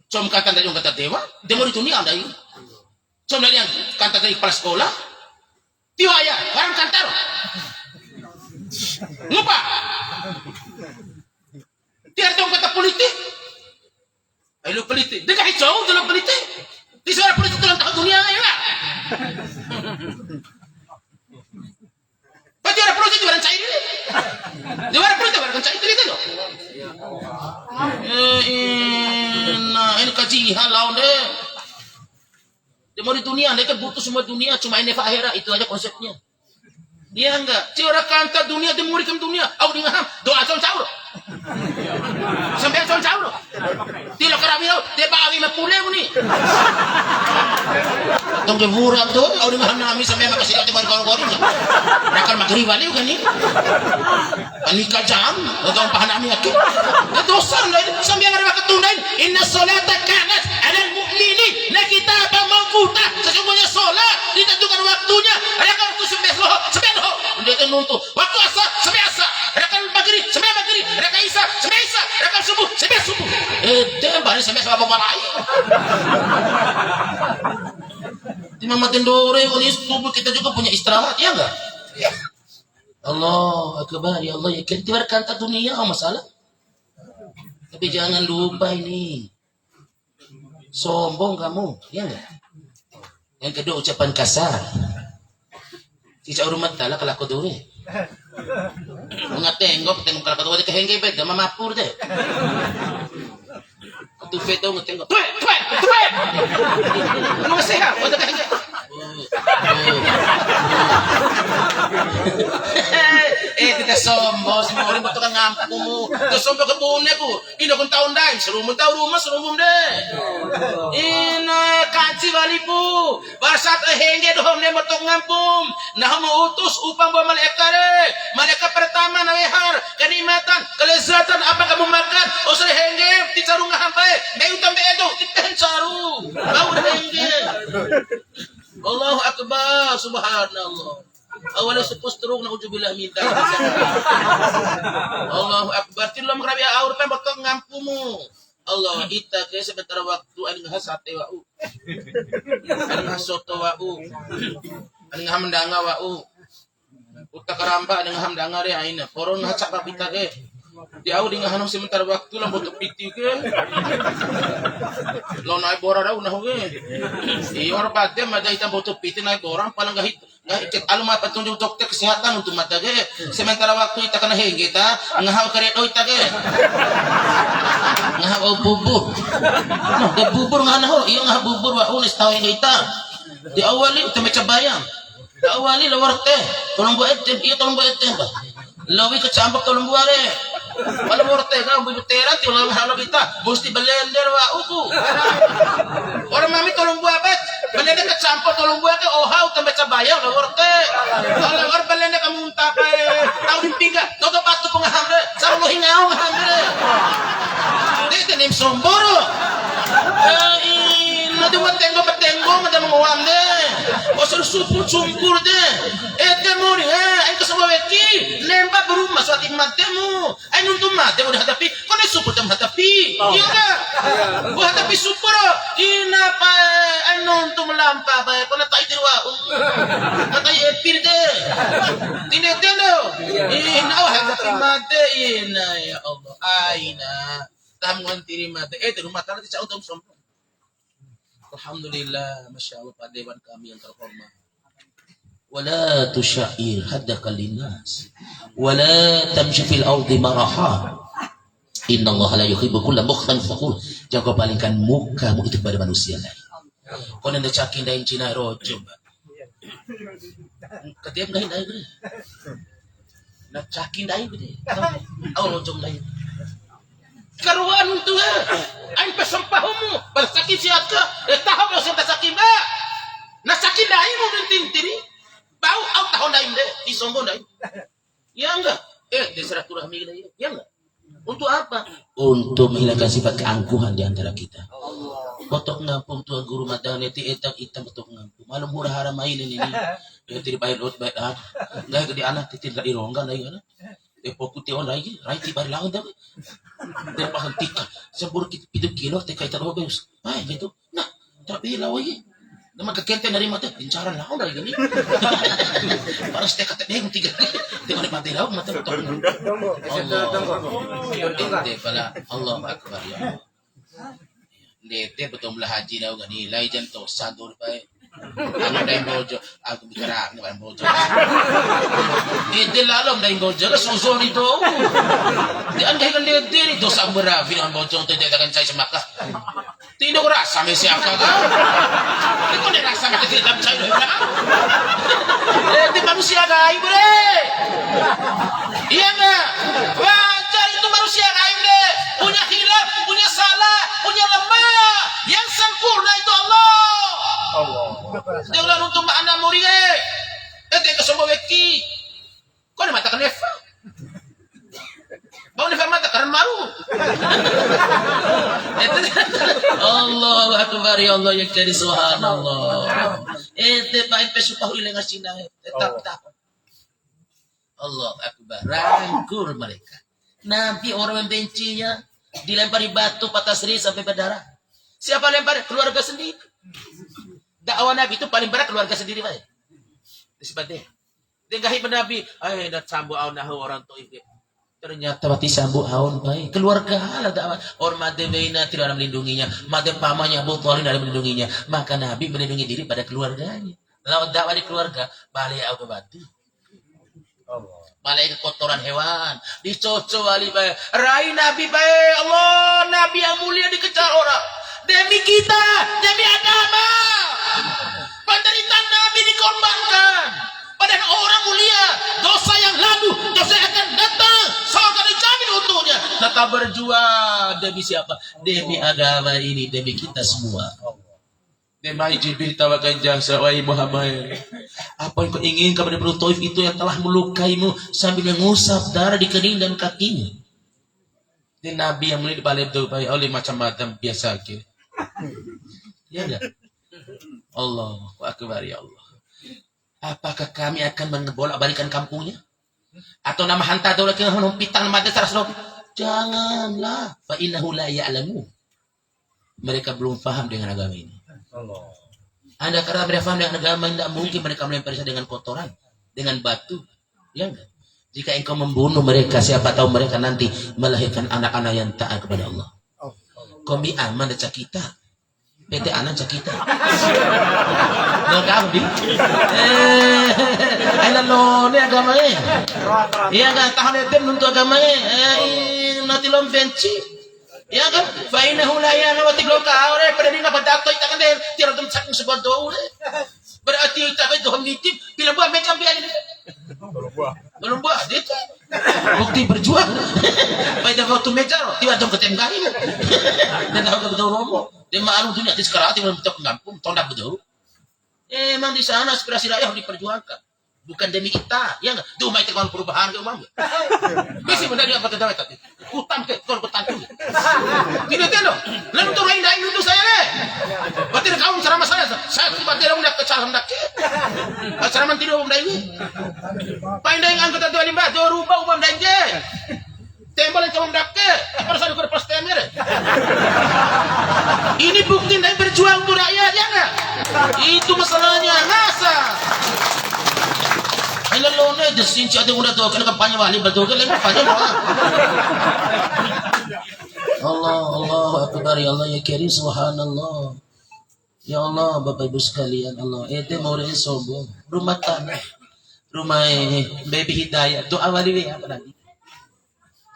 Com kata dari kata dewa, demo di dunia anda ini. Com dari yang kata dari kepala sekolah, tiwa ya, barang kantor. Lupa. Tiada dong kata politik. Ayo politik, dekat hijau dalam politik. Di suara politik dalam tahun dunia ya lah. Pati orang politik di barang cair ini. Di barang politik barang cair itu loh. Nah ini kaji halau deh. Dia mau di dunia, mereka butuh semua dunia, cuma ini akhirat, itu aja konsepnya. Dia enggak. Cira kanta dunia, dia mau di dunia. Aku dengar doa caur. Sampai caur. Tidak kerabi lo, dia bawi mapule ko ni. Tong ke murah tu, aku dengar nami sampai makasih kau tiba kau. Nakal magriwali kan ni. Panika jam, atau pahanami aku. Itu dosa lain sampai ngari ketundain. Inna salata kanat alal mu'minin la kitaban mawquta. Sesungguhnya salat ditentukan waktunya. Ada kan waktu sembeloh. Dia tu nuntuk. Waktu asar sembeasa. Ada kan maghrib, sembeasa maghrib. Ada kan isya, sembeasa. Isa, rekam subuh, semes subuh. Bari semes apa malai. Timang matendore, ini subuh kita juga punya istirahat, ya enggak? Allah Akbar, ya Allah, ya kita berkata dunia masalah. Tapi jangan lupa ini. Sombong kamu, ya enggak? Yang kedua ucapan kasar. Tidak urumat tala kalau aku dulu. Mga tengok kalau aku dulu kahengge bed, mamapur deh. Aku peto ngetengok. Tuwe. Ano masaya? Wala kahengge. Tidak sombong, semua orang betul kan ngampung mo. Tidak sombong ke punya ku. Ini kung taon dahil, serumong taon rumah, serumong deh. Ini kanci balipu. Basat hengge dohom ne betul ngampung. Nah mengutus upang bawa malaikat deh. Malaikat pertama nawehar kenikmatan, kelezatan apa kamu makan? Oh sore hengge, ticarung ngahampai. May utang beedo, titahan caru. Bau hengge. Allahu Akbar, subhanallah. Awalnya supos terung na ujubillah minta. Allahu Akbar. Tilam kerabi aur pen bakal ngampumu. Allah ita ke sebentar waktu aning hasate wa'u. Aning hasoto wa'u. Aning hamdanga wa'u. Utak karamba aning hamdanga re aina. Koron hacak papita ke. Di au di ngahanong sebentar waktu lang botok piti ke. Lo naik bora daw na hoge. Iyor pate maday ta botok piti naik borang palang gahit. Cek alam apa tunjuk dokter kesehatan untuk mata ke. Sementara waktu kita kena heng kita ngahau karet oi ta ke. Ngahau bubur. Nah, de bubur ngahau iya ngahau bubur wa unis tawin kita. Di awali uta mecabayang. Di awali lawar teh. Tolong buat teh, iya tolong buat teh. Lawi kecambak tolong buat deh. Kalau morte kan bujuteran ti ulang halo kita mesti blender wa uku. Orang mami tolong buat bet. Blender kecampur tolong buat ke ohau tambah cabayang la morte. Kalau orang blender kamu muntah pe. Tahu dimpiga, toto patu pengaham deh. Sarlo hingau ngaham deh. Dia tenim somboro. Nanti buat tenggo ada menguam deh. Osur sumpur deh. Temu nih, ayo ke semua weki. Nembak berumah suatu matemu. Ayo nuntum matemu dihadapi. Kau nih supur tem hadapi. Iya kan? Buat hadapi supur. Ina pa ayo nuntum lampa pa. Kau nak tahu dirwa. Katai epir deh. Tidak deh. Ina oh hadapi mate. Ina ya Allah. Aina. Tamuan tiri mate. Rumah tanah tidak untuk sombong. Alhamdulillah, Masya Allah Pak Dewan kami yang terhormat. Wala tusyair haddaka linnas wala tamshi fil ardi maraha. Inna Allah la yuhibbu kulla mukhtan fakhur. Jangan kau palingkan mukamu itu kepada manusia lain. Kau nanda cakin dain Cina rojo. Ketiap dain gede. Nak cakin dain gede. Au rojo dain. Karuan untuk ain pesampahumu bersakin siat ka tahu kau siat sakin ba na sakin dai mo tintiri bau au tahu dai de disombong dai ya enggak di silaturahmi dai ya enggak untuk apa untuk menghilangkan sifat keangkuhan di antara kita botok ngampung tuan guru madang neti etak itam botok ngampung malam murah haram main ini ya tidak bayar lot bayar enggak gede anak tidak dirongga dai kan pokok tiwan lagi raiti bari langan dah dia pahantika sebur kita 7 kilo teh kaitan apa bos gitu nah tapi lawai nama kekente dari mata pincaran lawan dari gini para stek kata deh 3 di mana mati lawan mata betul Allah pala Allah akbar ya Dete betul belah haji dah gak nilai jantung sadur baik ano dahil bojo ako bicara ni ba bojo hindi lalom dahil bojo ka suso nito di an kahit kan dito ito sa meravi ang bojo ito dito kan sa maka tino ko rasa may siya ka hindi ko nirasa may titilap sa ito di manusia kayo bre iya nga wajar itu manusia kayo bre punya hilaf punya salah punya lemah yang sempurna itu Allah dia ulah nuntung mak muri dia kesemua weki kau ni matakan Neva bau Neva matakan maru Allah Akbar ya Allah yang jadi subhanallah baik pesupah ulah ngasih nang tetap Allah Akbar rangkul mereka Nabi orang membencinya, dilempari batu patah seri sampai berdarah. Siapa lempar? Keluarga sendiri. Dakwah Nabi itu paling berat keluarga sendiri, Pak. Sebabnya dia gahi Nabi, ay dat sambu aun nahu orang tuh itu. Ternyata mati sambu aun baik. Keluarga lah dakwah. Orang mademena tidak ada melindunginya, madem pamannya Abu Thalib tidak melindunginya. Maka Nabi melindungi diri pada keluarganya. Lalu dakwah di keluarga, balik au ke batu. Balik ke kotoran hewan, dicoco wali baik. Rai Nabi baik, Allah Nabi yang mulia dikejar orang. Demi kita, demi agama. Penderitaan Nabi dikorbankan. Padahal orang mulia, dosa yang lalu, dosa yang akan datang, surga dijamin untuknya. Tetap berjuang demi siapa? Demi agama ini, demi kita semua. Demi Jibril tawakan jasa, wahai Muhammad. Apa yang kau inginkan pada Abu Thalib itu yang telah melukaimu sambil mengusap darah di kening dan kakinya. Ini Nabi yang mulia dibalik itu, oleh macam-macam biasa aja. Ya enggak? Allahu Akbar ya Allah. Apakah kami akan membolak-balikan kampungnya? Atau nama hantar tu lagi menumpitan mata sarasro? Janganlah. Fa innahu la ya'lamu. Mereka belum faham dengan agama ini. Anda karena mereka faham dengan agama, tidak mungkin mereka melempari saya dengan kotoran, dengan batu. Ya enggak? Jika engkau membunuh mereka, siapa tahu mereka nanti melahirkan anak-anak yang taat kepada Allah. Komi aman dan kita. PT anak kita. Nggak di. Lo ini agama iya kan tahan itu untuk agama nanti lo benci. Ya kan? Fainahu la ya'lamu tiglok awre pada dia dapat dato kita kan dia tidak tuh saking sebuah doa. Berarti kita itu hamnitip bila buah macam biar belum buah dia tu bukti berjuang. Pada waktu meja tiba tuh ketenggahin dan aku betul romo dia malu dunia di sekarang tiba betul kampung tondak betul. Emang di sana aspirasi rakyat harus diperjuangkan, bukan demi kita, ya enggak? Tuh mai tekan perubahan ke umam. Mesti benar dia kata dapat tadi. Utang ke kor petantu. Tidak tahu. Lalu tuh lain lain untuk saya le. Berarti kau ceramah saya tiba dia udah kecalam dak. Ceramah tidak umum ini. Pandai anggota tuan limbah, do rubah umam dan je. Tembal yang dak ke. Apa saya ukur pas temer. Ini bukti dari berjuang untuk rakyat, ya enggak? Itu masalahnya, masa. Lalu ni desin cak dia udah tahu kena kampanye wali betul ke? Lain kampanye doa. Allah Akbar ya Allah ya Karim subhanallah. Ya Allah Bapak Ibu sekalian Allah. Itu mau orang sombong. Rumah tanah, rumah baby hidayah. Doa wali apa nanti?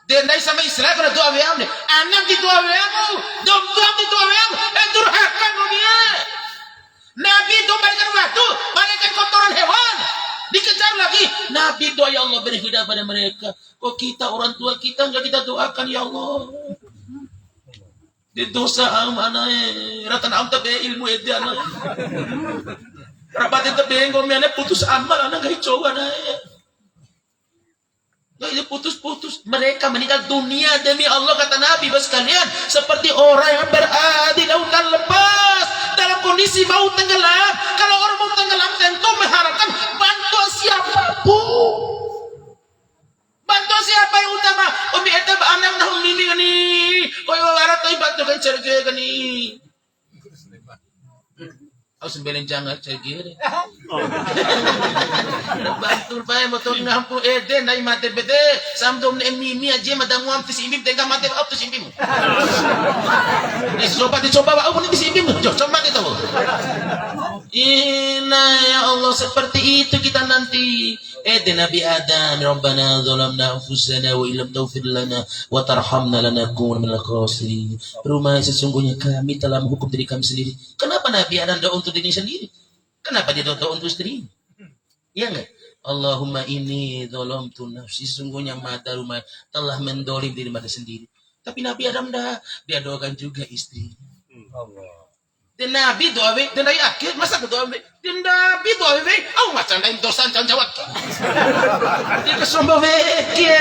Dia naik sama Israel kena doa wiyam deh. Anak di doa wiyam, dom di doa wiyam. Durhaka dunia. Nabi doa berikan waktu, berikan kotoran hewan. Dikejar lagi. Nabi doa ya Allah beri hidayah pada mereka. Kok kita orang tua kita enggak kita doakan ya Allah. Di dosa mana ratan am tabe ilmu itu anak. Rapat itu bengong mana putus amal anak enggak coba nah. Nggak putus-putus. Mereka meninggal dunia demi Allah kata Nabi sekalian. Seperti orang yang berada di lautan lepas dalam kondisi mau tenggelam. Kalau orang mau tenggelam tentu mengharapkan bantuan siapapun. Bantuan siapa yang utama? Umi eta anak nah umi ni. Koyo arat toy bantu kan cerge kani. Aku sembilan jangan cerge. Bantul pa motor ngampu eden nai mate bede samdom ne mimi aja madamu am tisimim tengah mate up tisimim. Dicoba aku ni tisimim. Coba kita tahu. Inna ya Allah seperti itu kita nanti. Nabi Adam Rabbana zalamna anfusana wa illam taghfir lana wa tarhamna lanakunanna minal khasirin. Rumah sesungguhnya kami telah menghukum diri kami sendiri. Kenapa Nabi Adam doa untuk diri sendiri? Kenapa dia doa untuk istri? Ya enggak? Allahumma inni zalamtu nafsi. Sesungguhnya mata rumah telah mendolim diri mata sendiri. Tapi Nabi Adam dia doakan juga istri. Allah. Dan Nabi doa dan dari akhir masa doa dan Nabi doa oh macam lain dosa jangan jawab. Dia kesombong dia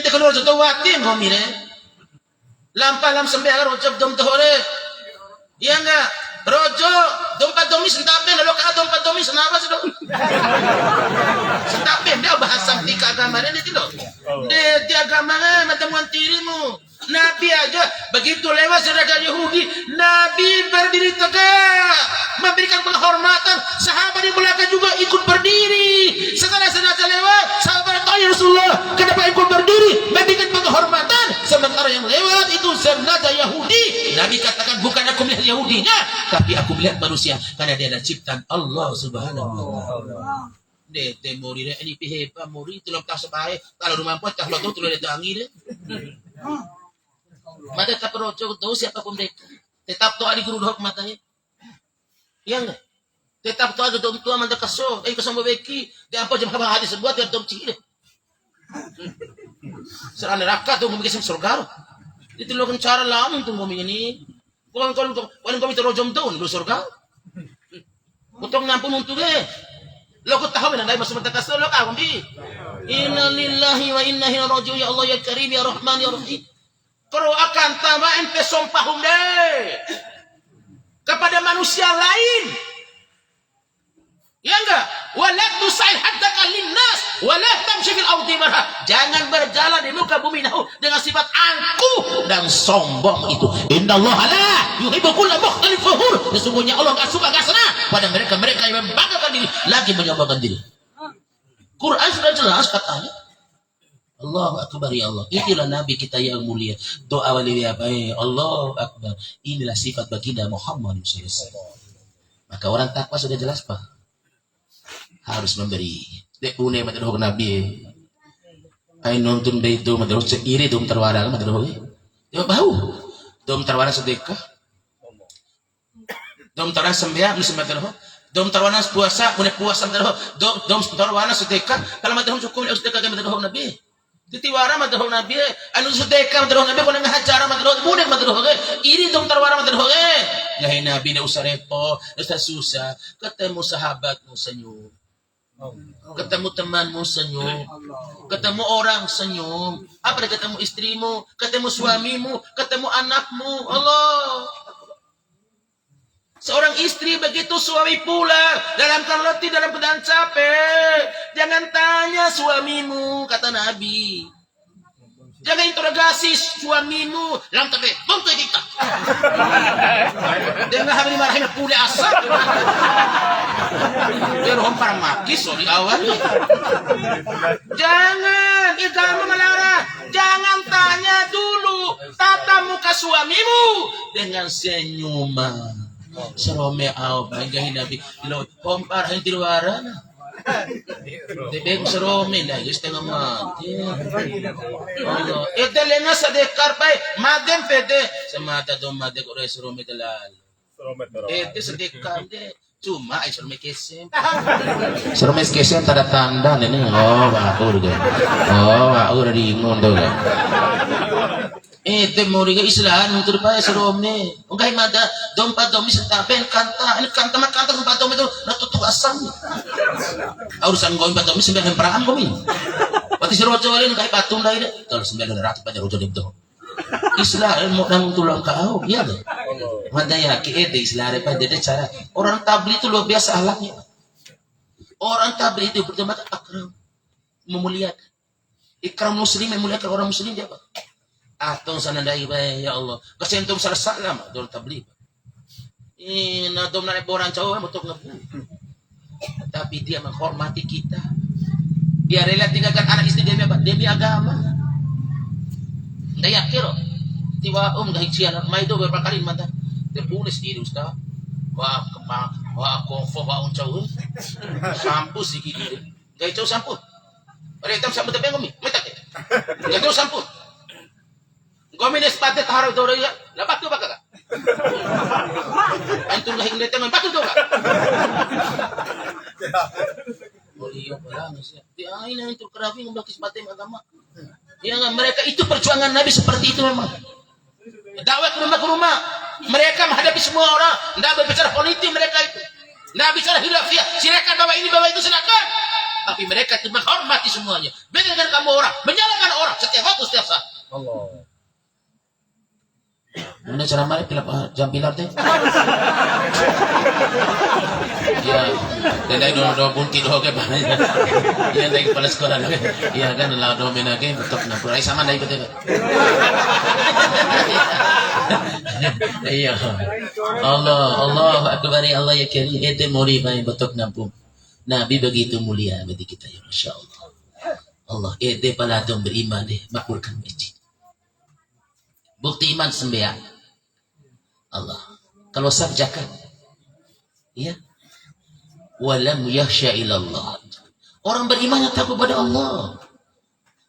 kalau jatuh watin ngomire. Lam sembiar ucap dom tohore. Ya enggak? Rojo, dompet domi sentapen, lalu ka dompet domi senapa sih dong? Sentapen dia bahasa di keagamaan ini tidak. Di agamanya matamuan tirimu. Nabi aja begitu lewat saudara Yahudi, Nabi berdiri tegak, memberikan penghormatan. Sahabat di belakang juga ikut berdiri. Setelah saudara lewat, sahabat tanya Rasulullah, kenapa ikut berdiri, memberikan penghormatan? Sementara yang lewat itu saudara Yahudi. Nabi katakan, bukan aku melihat Yahudinya, tapi aku melihat manusia, karena dia adalah ciptaan Allah Subhanahu wa Ta'ala. Dete mori ini pihepa mori tulong tak sebae kalau rumah pun tak lo tulong dia angin deh. Maka tak perlu tahu siapapun mereka. Tetap tu ada guru dok matanya. Iya enggak? Tetap tu ada dom tua manda kaso. Kasong beki. Dia apa jam habang hadis buat dia dom cile. Serang neraka tu ngomong surga. Itu lo kan cara lamun tu ngomong ini. Kalau kau minta rojom tu lu surga. Utang ngampun untuk deh. Lo kau tahu mana masuk manda kaso lo kau bi. Inna lillahi wa inna ilaihi rajiun ya Allah ya Karim ya Rahman ya Rahim. Kalau akan tambahin pesompahum deh kepada manusia lain, ya enggak? Wala tusail haddaka linnas, wala tamshi fil ardi marha. Jangan berjalan di muka bumi dengan sifat angkuh dan sombong itu. Innallaha la yuhibbu kulla mukhtalin fakhur. Sesungguhnya Allah enggak suka, enggak senang pada mereka yang membanggakan diri lagi menyombongkan diri. Quran sudah jelas katanya. Allahu Akbar ya Allah. Inilah Nabi kita yang mulia. Doa wali apa? Allahu Akbar. Inilah sifat baginda Muhammad SAW. Maka orang takwa sudah jelas Pak. Harus memberi. Dek une matadhog Nabi. Ay nonton ba ito matadhog sa iri dom tarwara ka matadhog. Di ba bahu? Dom tarwara sa deka. Dom tarwara sa mbiya musim matadhog. Dom tarwana sa puasa, muna puasa matadhog. Dom tarwana sa deka. Kalau matadhog sukum sa deka kay matadhog Nabi. Titiwara madroh Nabi, anu sudeka madroh Nabi, kung nangahajara madroh, muna madroh iri dong tarwara madroh Ngayon Nabi na usarepo, na susah, ketemu sahabat mo sa inyo, ketemu teman mo sa inyo, ketemu orang sa inyo, apa ketemu istri mo, ketemu suami mo, ketemu anak mo, Allah. Seorang istri begitu suami pulang dalam letih, dalam keadaan capek, jangan tanya suamimu, kata Nabi. Jangan interogasi suamimu dalam tapi bongkoi kita. Dengan hamil marahin pula asap. Dia rohong para makis so di awal. Jangan, agama melarang. Jangan tanya dulu tatap muka suamimu dengan senyuman. Serome au banggahin Nabi lo kompar ang tiluara na debeng serome na gusto nga mati ano edele nga sa dekar pay madem pede sa mata do made ko serome dalal ede sa dekar de cuma ay serome kesem tanda tanda nene aku udah diingon daw temori ga islaan untuk pa sa Rome. Kung kahit mada, doon pa doon misantapen, kanta, kanta kung pa doon ito, natutuasan. Urusan ko yung pa doon, sembilan peraan ko min. Pati si Rojo wali, kahit patong dahil, terus sembilan rakyat pa niya Rojo dito. Islaan mo nang tulang ka, iya deh. Madaya, kiete, islaan pa, dede cara. Orang tabli itu luar biasa alamnya. Orang tabli itu pertama akram, memuliakan. Ikram muslim, memuliakan orang muslim dia apa? Atong sanandai ba ya Allah. Kasi entong salam dol tabli. Na dom na borang caw motok ngapu. Tapi dia menghormati kita. Dia rela tinggalkan anak istri dia demi agama. Daya kiro. Tiwa gahit siya may do berpakarin mata. Terpulis diri ustaz. Wa konfo wa uncaw. Sampu sikit. Gahit caw sampu. Pare tam sampu tapi ngomi. Metak. Gahit caw sampu. Gomin espate taharo do ya. Labat do baka. Antum lahing lete man batu do ka. Boliyo pala siya. Di ay na itu kerabi ng bakis batim agama. Ya mereka itu perjuangan Nabi seperti itu memang. Dakwah ke rumah. Mereka menghadapi semua orang. Tidak berbicara politik mereka itu. Tidak bicara hilafiyah. Silakan bawa ini bawa itu silakan. Tapi mereka itu menghormati semuanya. Beda dengan kamu orang menyalahkan orang setiap waktu setiap saat. Allah. Mana cara mari pilih jam pilar teh? Ya, dan dari dua bunti doa ke mana? Ya dari kepala sekolah deh. Ya kan lah doa mana ke betul nak purai sama dari betul. Iya. Allah akbar ya Allah ya karim. Itu muri baik betul nampung. Nabi begitu mulia bagi kita ya Masya Allah. Allah itu pala dong beriman deh makmurkan masjid. Bukti iman sembahyang. Allah. Kalau sah zakat. Ya. Walam yakhsha ilallah. Orang beriman yang takut pada Allah.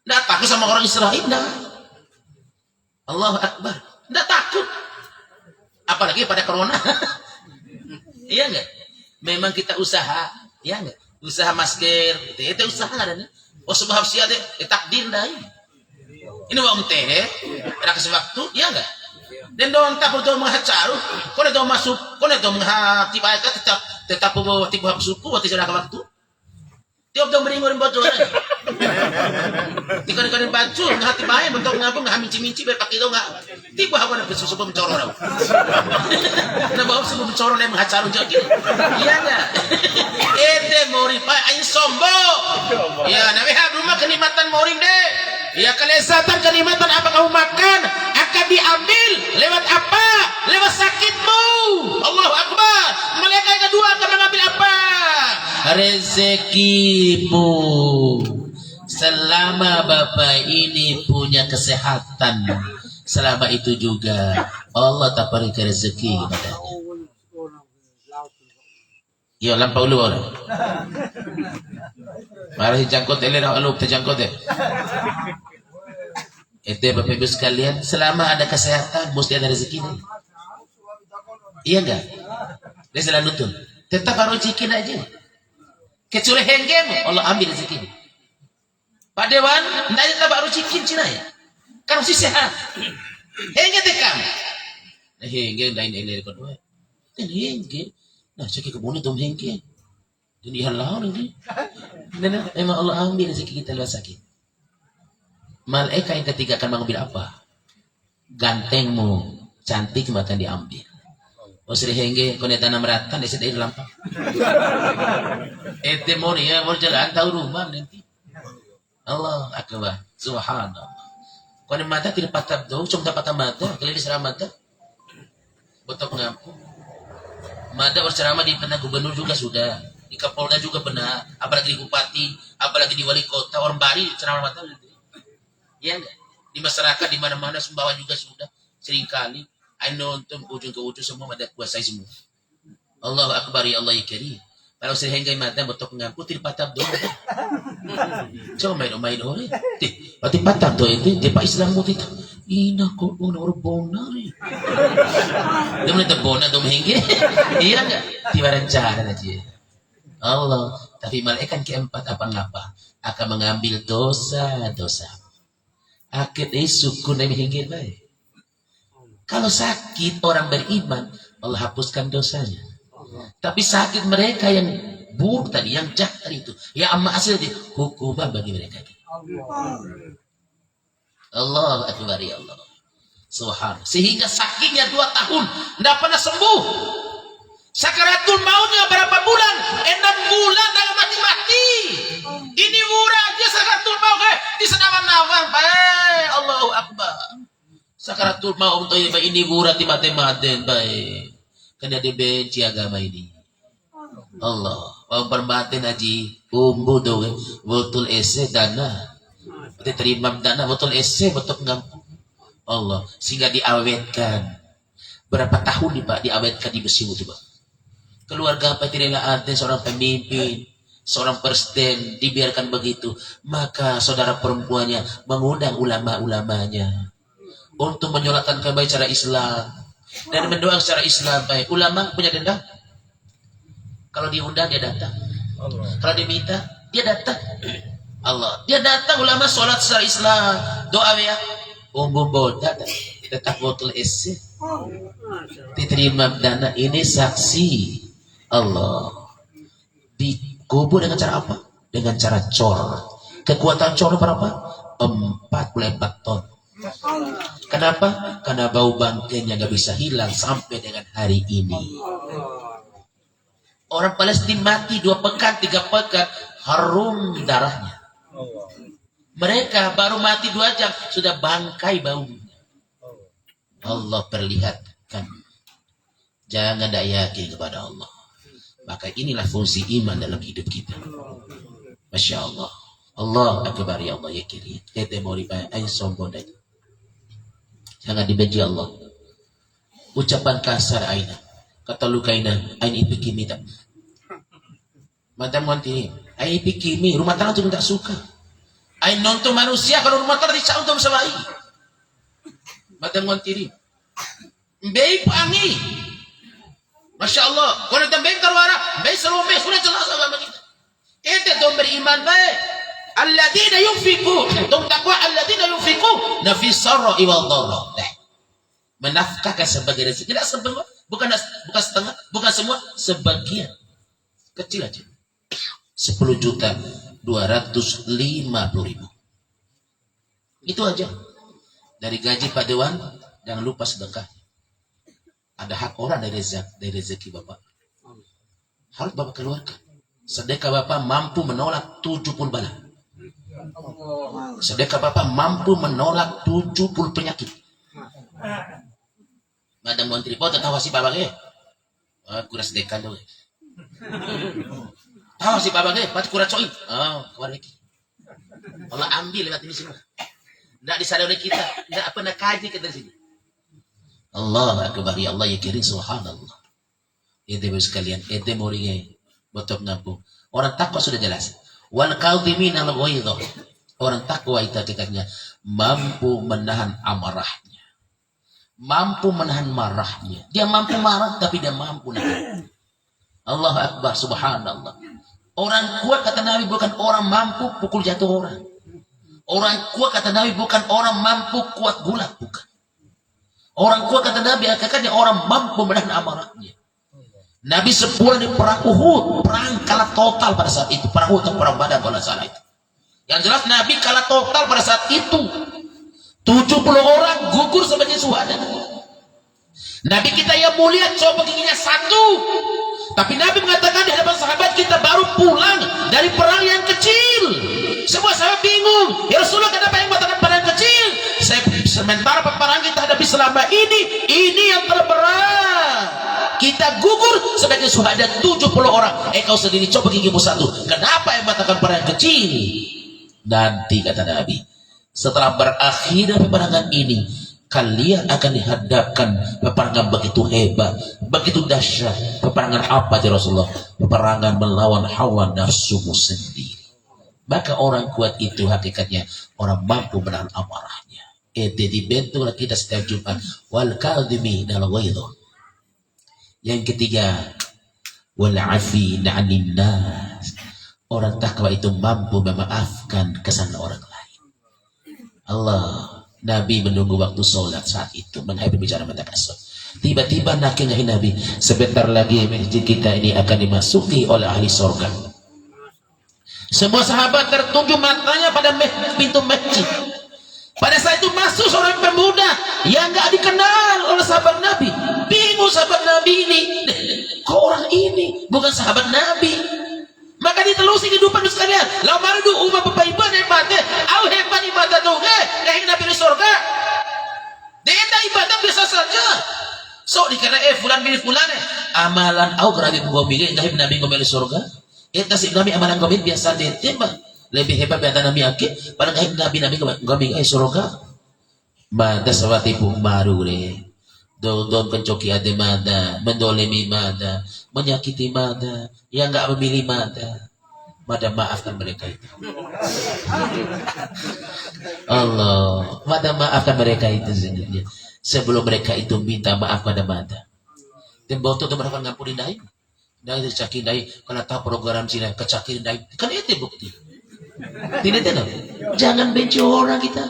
Tidak takut sama orang Israel. Tidak. Allahu Akbar. Tidak takut. Apalagi pada corona. Iya enggak? Memang kita usaha. Iya enggak? Usaha masker. Itu usaha ada nih. Oh sebab siapa deh. Takdir dah. Ini wong teh. Pada kesewaktu. Iya enggak? Dan doang tak perlu menghacaru. Kau dah masuk. Kau dah menghati baik tetap tipu suku waktu sudah ke waktu. Tiap dong beringurin bocor. Dikon baju ngati baik bentuk ngapung ngah minci berpakai dong nggak. Tipu aku ada susu mencoro. Nah bawa susu mencoro yang menghacaru jadi. Iya enggak? Ede mori pak ain sombong. Ya nabi rumah kenikmatan moring deh. Ya kelezatan kenikmatan apa kamu makan akan diambil lewat apa? Lewat sakitmu. Allahu Akbar. Malaikat yang kedua akan mengambil apa? Rezekimu. Selama bapak ini punya kesehatan, selama itu juga Allah tak beri rezeki kepadanya. Ya lampau lu orang. Mari jangkut elena lu terjangkut deh. Itu bapak ibu sekalian, selama ada kesehatan mesti ada rezeki. Iya enggak? Dia selalu nutun. Tetap harus cikin aja. Kecuali henggem, Allah ambil rezeki. Pak Dewan, hendaknya tak harus cikin Cina ya. Kan masih sehat. Henggem tekam. Nah henggem lain elera kedua. Kan henggem. Nah cakap kebun itu henggem. Jadi halau nanti. Dan memang Allah ambil rezeki kita lewat sakit. Malaikat yang ketiga akan mengambil apa? Gantengmu, cantik akan diambil. Oh seri hengge, kau tanam rata, dia sedih lampak. Ete mori ya, mau jalan tahu rumah nanti. Allah akbar, subhanallah. Kau ni mata tidak patah do, cuma dapat mata, kalau di ceramah mata, botok ngapu. Mata berceramah di pernah gubernur juga sudah, di Kapolda juga benar, apalagi di bupati, apalagi di wali kota, orang Bari ceramah mata. Ya enggak? Di masyarakat di mana-mana Sumbawa juga sudah seringkali nonton ujung ke ujung semua ada kuasai semua. Allahu Akbar ya Allah ya karim. Kalau sering henggai mata betok ngaku tidak patah doa. Coba main ore. Pati patah doa itu dia Pak Islam mu kita. Ina kok orang bonar. Dia mana bonar dom henggai. Iya enggak? Tiba rencana aja. Allah, tapi malaikat keempat apa akan mengambil dosa-dosa. Akhir suku nabi hingga baik. Kalau sakit orang beriman, Allah hapuskan dosanya. Tapi sakit mereka yang buruk tadi, yang jahat tadi itu, ya amma asal itu hukuman bagi mereka. Allah akbar ya Allah. Subhanallah. Sehingga sakitnya 2 tahun, tidak pernah sembuh. Sakaratul mautnya berapa bulan? 6 bulan dalam mati-mati. Ini murah aja sakaratul maut di senawan-nawan. Allahu Akbar. Sakaratul maut ini murah di mati-mati. Baik. Karena dia benci agama ini. Allah. Perbatin haji. Umbu doang. Betul ese dana. Diterima dana. Betul ese betul ngampung. Allah. Sehingga diawetkan. Berapa tahun nih Pak diawetkan di besi itu Pak? Keluarga apa tidak ada seorang pemimpin, seorang presiden dibiarkan begitu, maka saudara perempuannya mengundang ulama-ulamanya untuk menyolatkan kembali cara Islam dan mendoakan secara Islam. Baik, ulama punya dendam. Kalau diundang dia datang, kalau diminta dia datang. Allah, dia datang ulama sholat secara Islam, doa ya, datang, tetap botol ese, diterima dana ini saksi. Allah dikubur dengan cara apa? Dengan cara cor. Kekuatan cor berapa? 44 ton. Kenapa? Karena bau bangkainya nggak bisa hilang sampai dengan hari ini. Orang Palestina mati 2 pekan, 3 pekan, harum darahnya. Mereka baru mati 2 jam, sudah bangkai baunya. Allah perlihatkan. Jangan tak yakin kepada Allah. Maka inilah fungsi iman dalam hidup kita. Masya Allah. Allah akbar ya Allah ya kiri. Kita mau dibayar ayo sombong dah. Jangan dibenci Allah. Ucapan kasar aina. Kata lu kaina ain ipikimi tak. Madam wanti ain ipikimi rumah tangga tu tak suka. Ain nonton manusia kalau rumah tangga tidak untuk bersama ai. Madam wanti ni. Mbei pangi. Masya Allah. Kalau kita bengkar wara, mbei serumbe sudah jelas agama kita. Kita dong beriman baik. Alladzina yunfiqun, dong takwa alladzina yunfiqun nafi sarra'i wal dharra. Menafkahkan sebagian rezeki, tidak semua, bukan setengah, bukan semua, sebagian kecil aja. 10.250.000. Itu aja. Dari gaji Pak Dewan, jangan lupa sedekah. Ada hak orang dari rezeki Bapak. Harus Bapak keluarkan. Sedekah Bapak mampu menolak 70 bala. Sedekah Bapak mampu menolak 70 penyakit. Madam Menteri, kau tahu si Bapak ke? Kurang sedekah dong. Tahu si Bapak ke? Pat kurang coy. Keluar lagi. Allah ambil lewat ini semua. Tidak disadari oleh kita. Tidak pernah kaji kita di sini. Allah akbar ya Allah ya kiri subhanallah. Itu sekalian. Itu muridnya. Betul ngampung. Orang takwa sudah jelas. Wal kadhimin al ghaidha. Orang takwa itu hakikatnya mampu menahan amarahnya. Mampu menahan marahnya. Dia mampu marah tapi dia mampu nahan. Allah akbar subhanallah. Orang kuat kata Nabi bukan orang mampu pukul jatuh orang. Orang kuat kata Nabi bukan orang mampu kuat gulat, bukan. Orang kuat kata Nabi hakikatnya orang mampu menahan amarahnya. Nabi sepulang di perang Uhud, perang kalah total pada saat itu. Perang Uhud atau perang Badar kalau salah itu. Yang jelas Nabi kalah total pada saat itu. 70 orang gugur sebagai syuhada. Nabi kita yang mulia coba giginya 1. Tapi Nabi mengatakan di hadapan sahabat kita baru pulang dari perang yang kecil. Semua sahabat bingung. Ya Rasulullah kenapa yang mengatakan perang kecil? Sementara peperangan kita hadapi selama ini yang terberat. Kita gugur sebagai syuhada 70 orang. Kau sendiri coba gigimu 1. Kenapa yang mengatakan perang kecil? Nanti kata Nabi, setelah berakhir peperangan ini, kalian akan dihadapkan peperangan begitu hebat, begitu dahsyat. Peperangan apa ya Rasulullah? Peperangan melawan hawa nafsumu sendiri. Maka orang kuat itu hakikatnya orang mampu menahan amarahnya. Itu dibentuklah kita setiap Jumat. Wal kadhimin al ghaidha. Yang ketiga, wal afina 'anil nas. Orang takwa itu mampu memaafkan kesalahan orang lain. Allah, Nabi menunggu waktu sholat saat itu menghadap bicara matakasur. Tiba-tiba nakilahi Nabi, sebentar lagi masjid kita ini akan dimasuki oleh ahli surga. Semua sahabat tertuju matanya pada pintu masjid. Pada saat itu masuk seorang pemuda yang gak dikenal oleh sahabat Nabi. Bingung sahabat Nabi ini. Kok orang ini bukan sahabat Nabi? Maka ditelusuri kehidupan sekalian. Lau maridu umma papaiban hebatnya. Au hebat ibadah tuh. Kayak Nabi di surga. Dia ibadah biasa saja. So dikira fulan bin fulan amalan au kerabi ngomongin kahib Nabi ngomongin surga. Tasib Nabi amalan ngomongin biasa dia tembak. Lebih hebat biasa Nabi akid. Pada kahib Nabi ngomongin surga. Mada sawati pun baru deh. Don pencoki ada mada, mendolimi mada, menyakiti mada, yang nggak memilih mada, maafkan mereka itu. Allah, maafkan mereka itu sendiri. Sebelum mereka itu minta maaf pada mada. Dan bautu itu mereka ngampuni dai. Dai cakin dai, kalau tahu program Cina kecakin dai, kan itu bukti. Tidak. Jangan benci orang kita,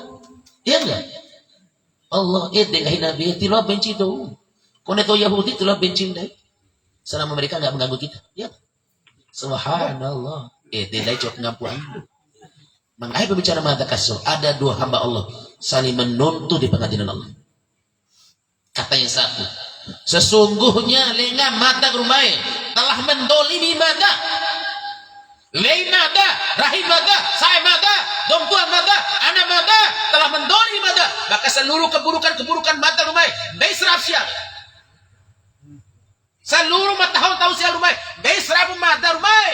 ya enggak? Allah dengan Nabi tidak benci itu. Kau itu Yahudi tidak benci dai. Selama mereka nggak mengganggu kita, ya. Subhanallah. Tidak cukup ngampuan. Mengenai berbicara mata kasur, ada 2 hamba Allah saling menuntut di pengadilan Allah. Kata yang satu, sesungguhnya lengah mata rumai telah mendolimi mata, lain mata, rahim mata, saya mata, dong tua mata, anak mata telah mendolimi mata, maka seluruh keburukan mata rumai beisraf siap. Seluruh mata tahu siap rumai beisraf mata rumai.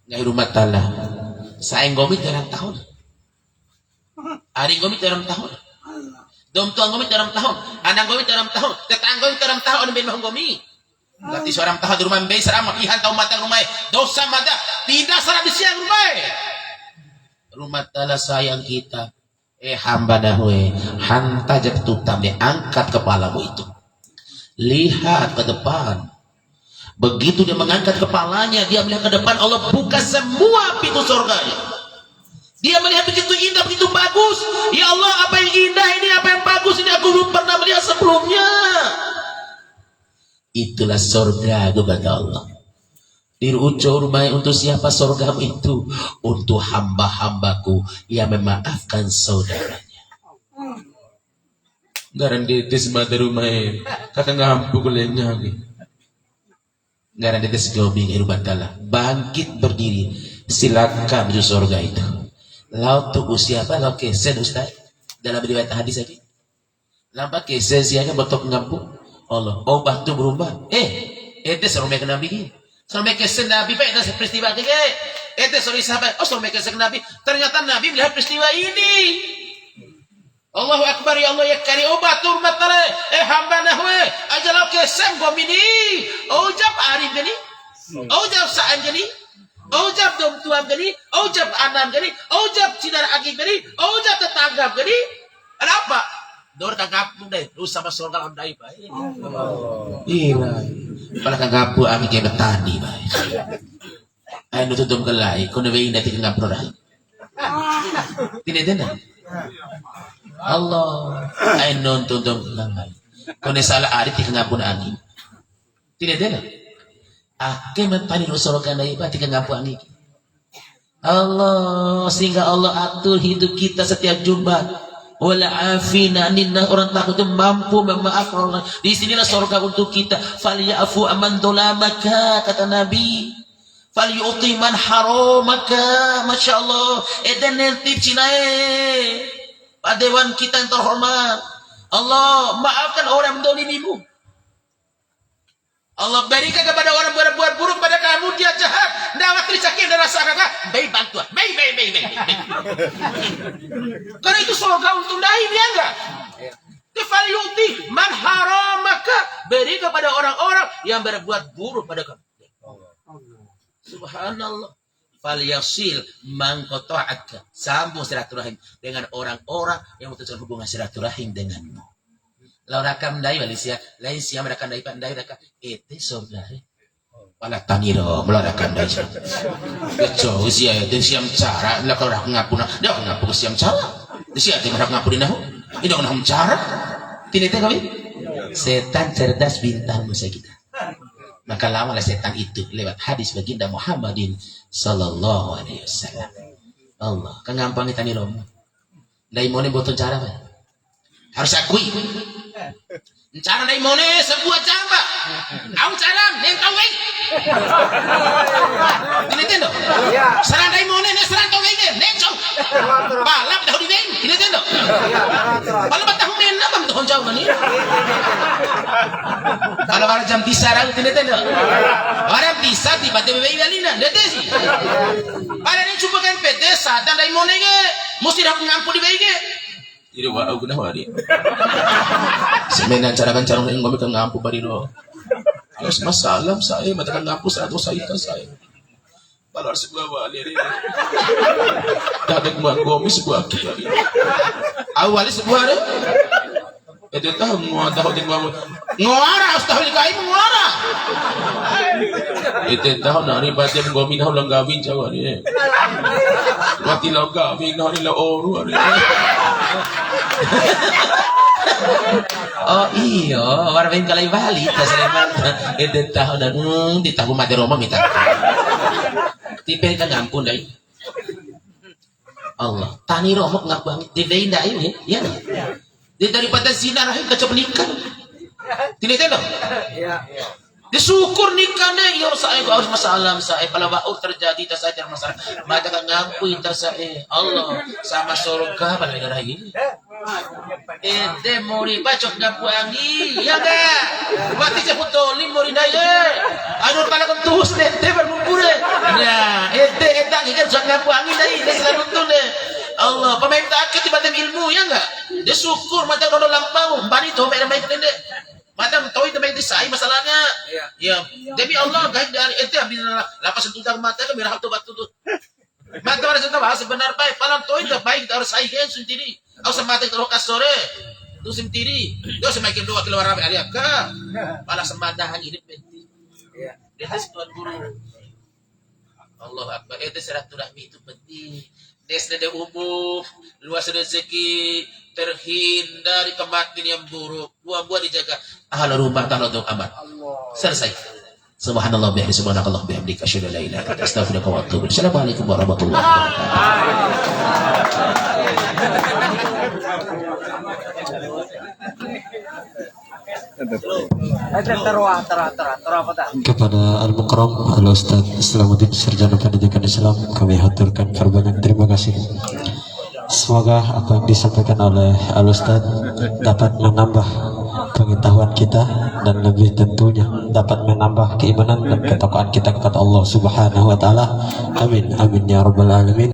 Nyai rumah talah, saya ngomit dalam tahun, hari ngomit dalam tahun. Dom tuang gomit dalam tahun, anak gomit dalam tahun, tetangga gomit dalam tahun, ben mahong gomit. Berarti seorang tahun di rumah mbay serama ihan tahu mata rumah dosa mata tidak salah siang rumah tala sayang kita hamba dahwe hanta jak tutam dia angkat kepalamu itu, lihat ke depan. Begitu dia mengangkat kepalanya, dia melihat ke depan, Allah buka semua pintu surganya. Dia melihat begitu indah, begitu bagus. Ya Allah, apa yang indah ini, apa yang bagus ini, aku belum pernah melihat sebelumnya. Itulah surga, kata Allah. Dirucur rumah untuk siapa surga itu? Untuk hamba-hambaku yang memaafkan saudaranya. Garan detes mata rumah kakak ngampu kulenya. Garan detes gobing rumah taala. Bangkit berdiri, silakan menuju surga itu. Laut tuh siapa? Laut kesen Ustaz. Dalam riwayat hadis lagi. Lambat kesen siapa betok ngampu? Allah. Oh batu berubah. Itu seorang mereka Nabi. Seorang kesen Nabi. Pak itu peristiwa ini. Itu seorang sahabat. Oh seorang kesen Nabi. Ternyata Nabi melihat peristiwa ini. Allahu Akbar ya Allah ya kari. Oh batu matale. Hamba nahwe. Ajalau kesen gomini. Oh jab arif gini. Oh jab saan gini. Ojab dom tuam gani, ojab anam gani, ojab cinar agi gani, ojab tetanggap gani. Ada apa? Dor kagapung deh, lu sama surga ondai pak. Iya, pala kagapu ami kaya betani pak. Ay nututum kelai, kono wei nanti kagapro dah. Tidak ada. Allah, ay nututum kelai, kono salah ari kagapun ani. Tidak ada. Ake mentani surga nai pati kengapuan ini. Allah sehingga Allah atur hidup kita setiap Jumat. Wala afina ninna orang takut itu mampu memaafkan orang. Di sinilah surga untuk kita. Falyafu aman dolamaka kata Nabi. Falyuti man haramaka. Masya Allah. Eden nentip cinae. Padewan kita yang terhormat. Allah maafkan orang yang mendolimimu. Allah berikan kepada orang berbuat buruk pada kamu, dia jahat. Nggak waktu sakit dan rasa kakak, baik bantuan, baik. Karena itu surga untuk dai dia enggak. Falyuti man haramaka, beri kepada orang-orang yang berbuat buruk pada kamu. Subhanallah. Falyasil man qata'aka, sambung silaturahim dengan orang-orang yang memutuskan hubungan silaturahim denganmu. Lalu rakam dai walisia lain siam rakam dai pandai rakam ete surga pala taniro melarakan dai beco usia itu siam cara la kalau rak ngapuna dah ngapu siam cara usia itu rak ngapuna nahu ini orang cara tidak kami setan cerdas bintang masa kita maka lama lah setan itu lewat hadis baginda Muhammadin sallallahu alaihi wasallam. Allah kan gampang kita taniro dai mone boton cara harus akui cara dari mone sebuah jamba au caram neng kawai ini tendo serang dari mone ne serang kawai ke neng cong balap dah di neng ini tendo balap tahu neng apa tuh jauh ni kalau orang jam tisar ini tendo orang tisar tiba-tiba balina dete sih pada ni cuba kan pete sadang dari mone ke mesti dah ngampu di baike. Jadi wala guna wali. Semenan cara kan cara ng kami kang ngampu pa rin o. Ayos masalam saya matakan ngampu sa ato sa ita saya. Balar sebuah wali rin. Dadag mo ang gomi sebuah kita rin. Awali sebuah rin. Ito tahu mga tahu din mo. Ngora us tahu ni kai ngora. Ito tahu na rin pati ang gomi na lang gawin jawa rin. Mati lang gawin na rin la oru rin. Oh iya, warna kalay bali, tas naman edad tahu na di tahu mati Roma minta. Tipe ka ngampun dai. Allah tani romok ngak banget di benda ini ya daripada zina rahim kacau nikah tidak tahu disyukur nikah nih yo saya harus masalah saya kalau bau terjadi tas saya masalah mata kan ngampui tas saya Allah sama surga pada darah ini mori bacok ngapuangi ya enggak mati saya putoli mori daya anu kalau kan tuhus nete berbumbure ya etang ikan sok ngapuangi dai selalu tuh deh Allah pemain takut tiba-tiba ilmu ya enggak disyukur mata kalau lampau bani tuh baik deh Madam tahu itu baik disai masalahnya. Ya. Tapi Allah gaib dari itu bila lapas tutang mata kan berhak tobat tu. Mata ada cerita bahasa benar baik. Palang tahu itu baik harus sai kan sendiri. Aku semata itu rokas sore. Tu sendiri. Yo semakin dua keluar ramai aliak ka. Palang semata hidup penting. Ya. Dia tuan guru. Allah Akbar. Itu silaturahmi itu penting. Desde umum, luas rezeki, terhindar dari kematian yang buruk, buah-buah dijaga, ahli rumah tangga untuk aman. Selesai. Subhanallah bihamdihi subhanakallah bihamdika asyhadu an la ilaha illa anta astaghfiruka wa atubu ilaik. Assalamualaikum warahmatullahi wabarakatuh. Kepada Al-Mukram Al-Ustaz Islamuddin Sarjana Pendidikan Islam kami haturkan berbanyak terima kasih. Semoga apa yang disampaikan oleh Al-Ustaz dapat menambah pengetahuan kita dan lebih tentunya dapat menambah keimanan dan ketakwaan kita kepada Allah Subhanahu wa taala. Amin amin ya rabbal alamin.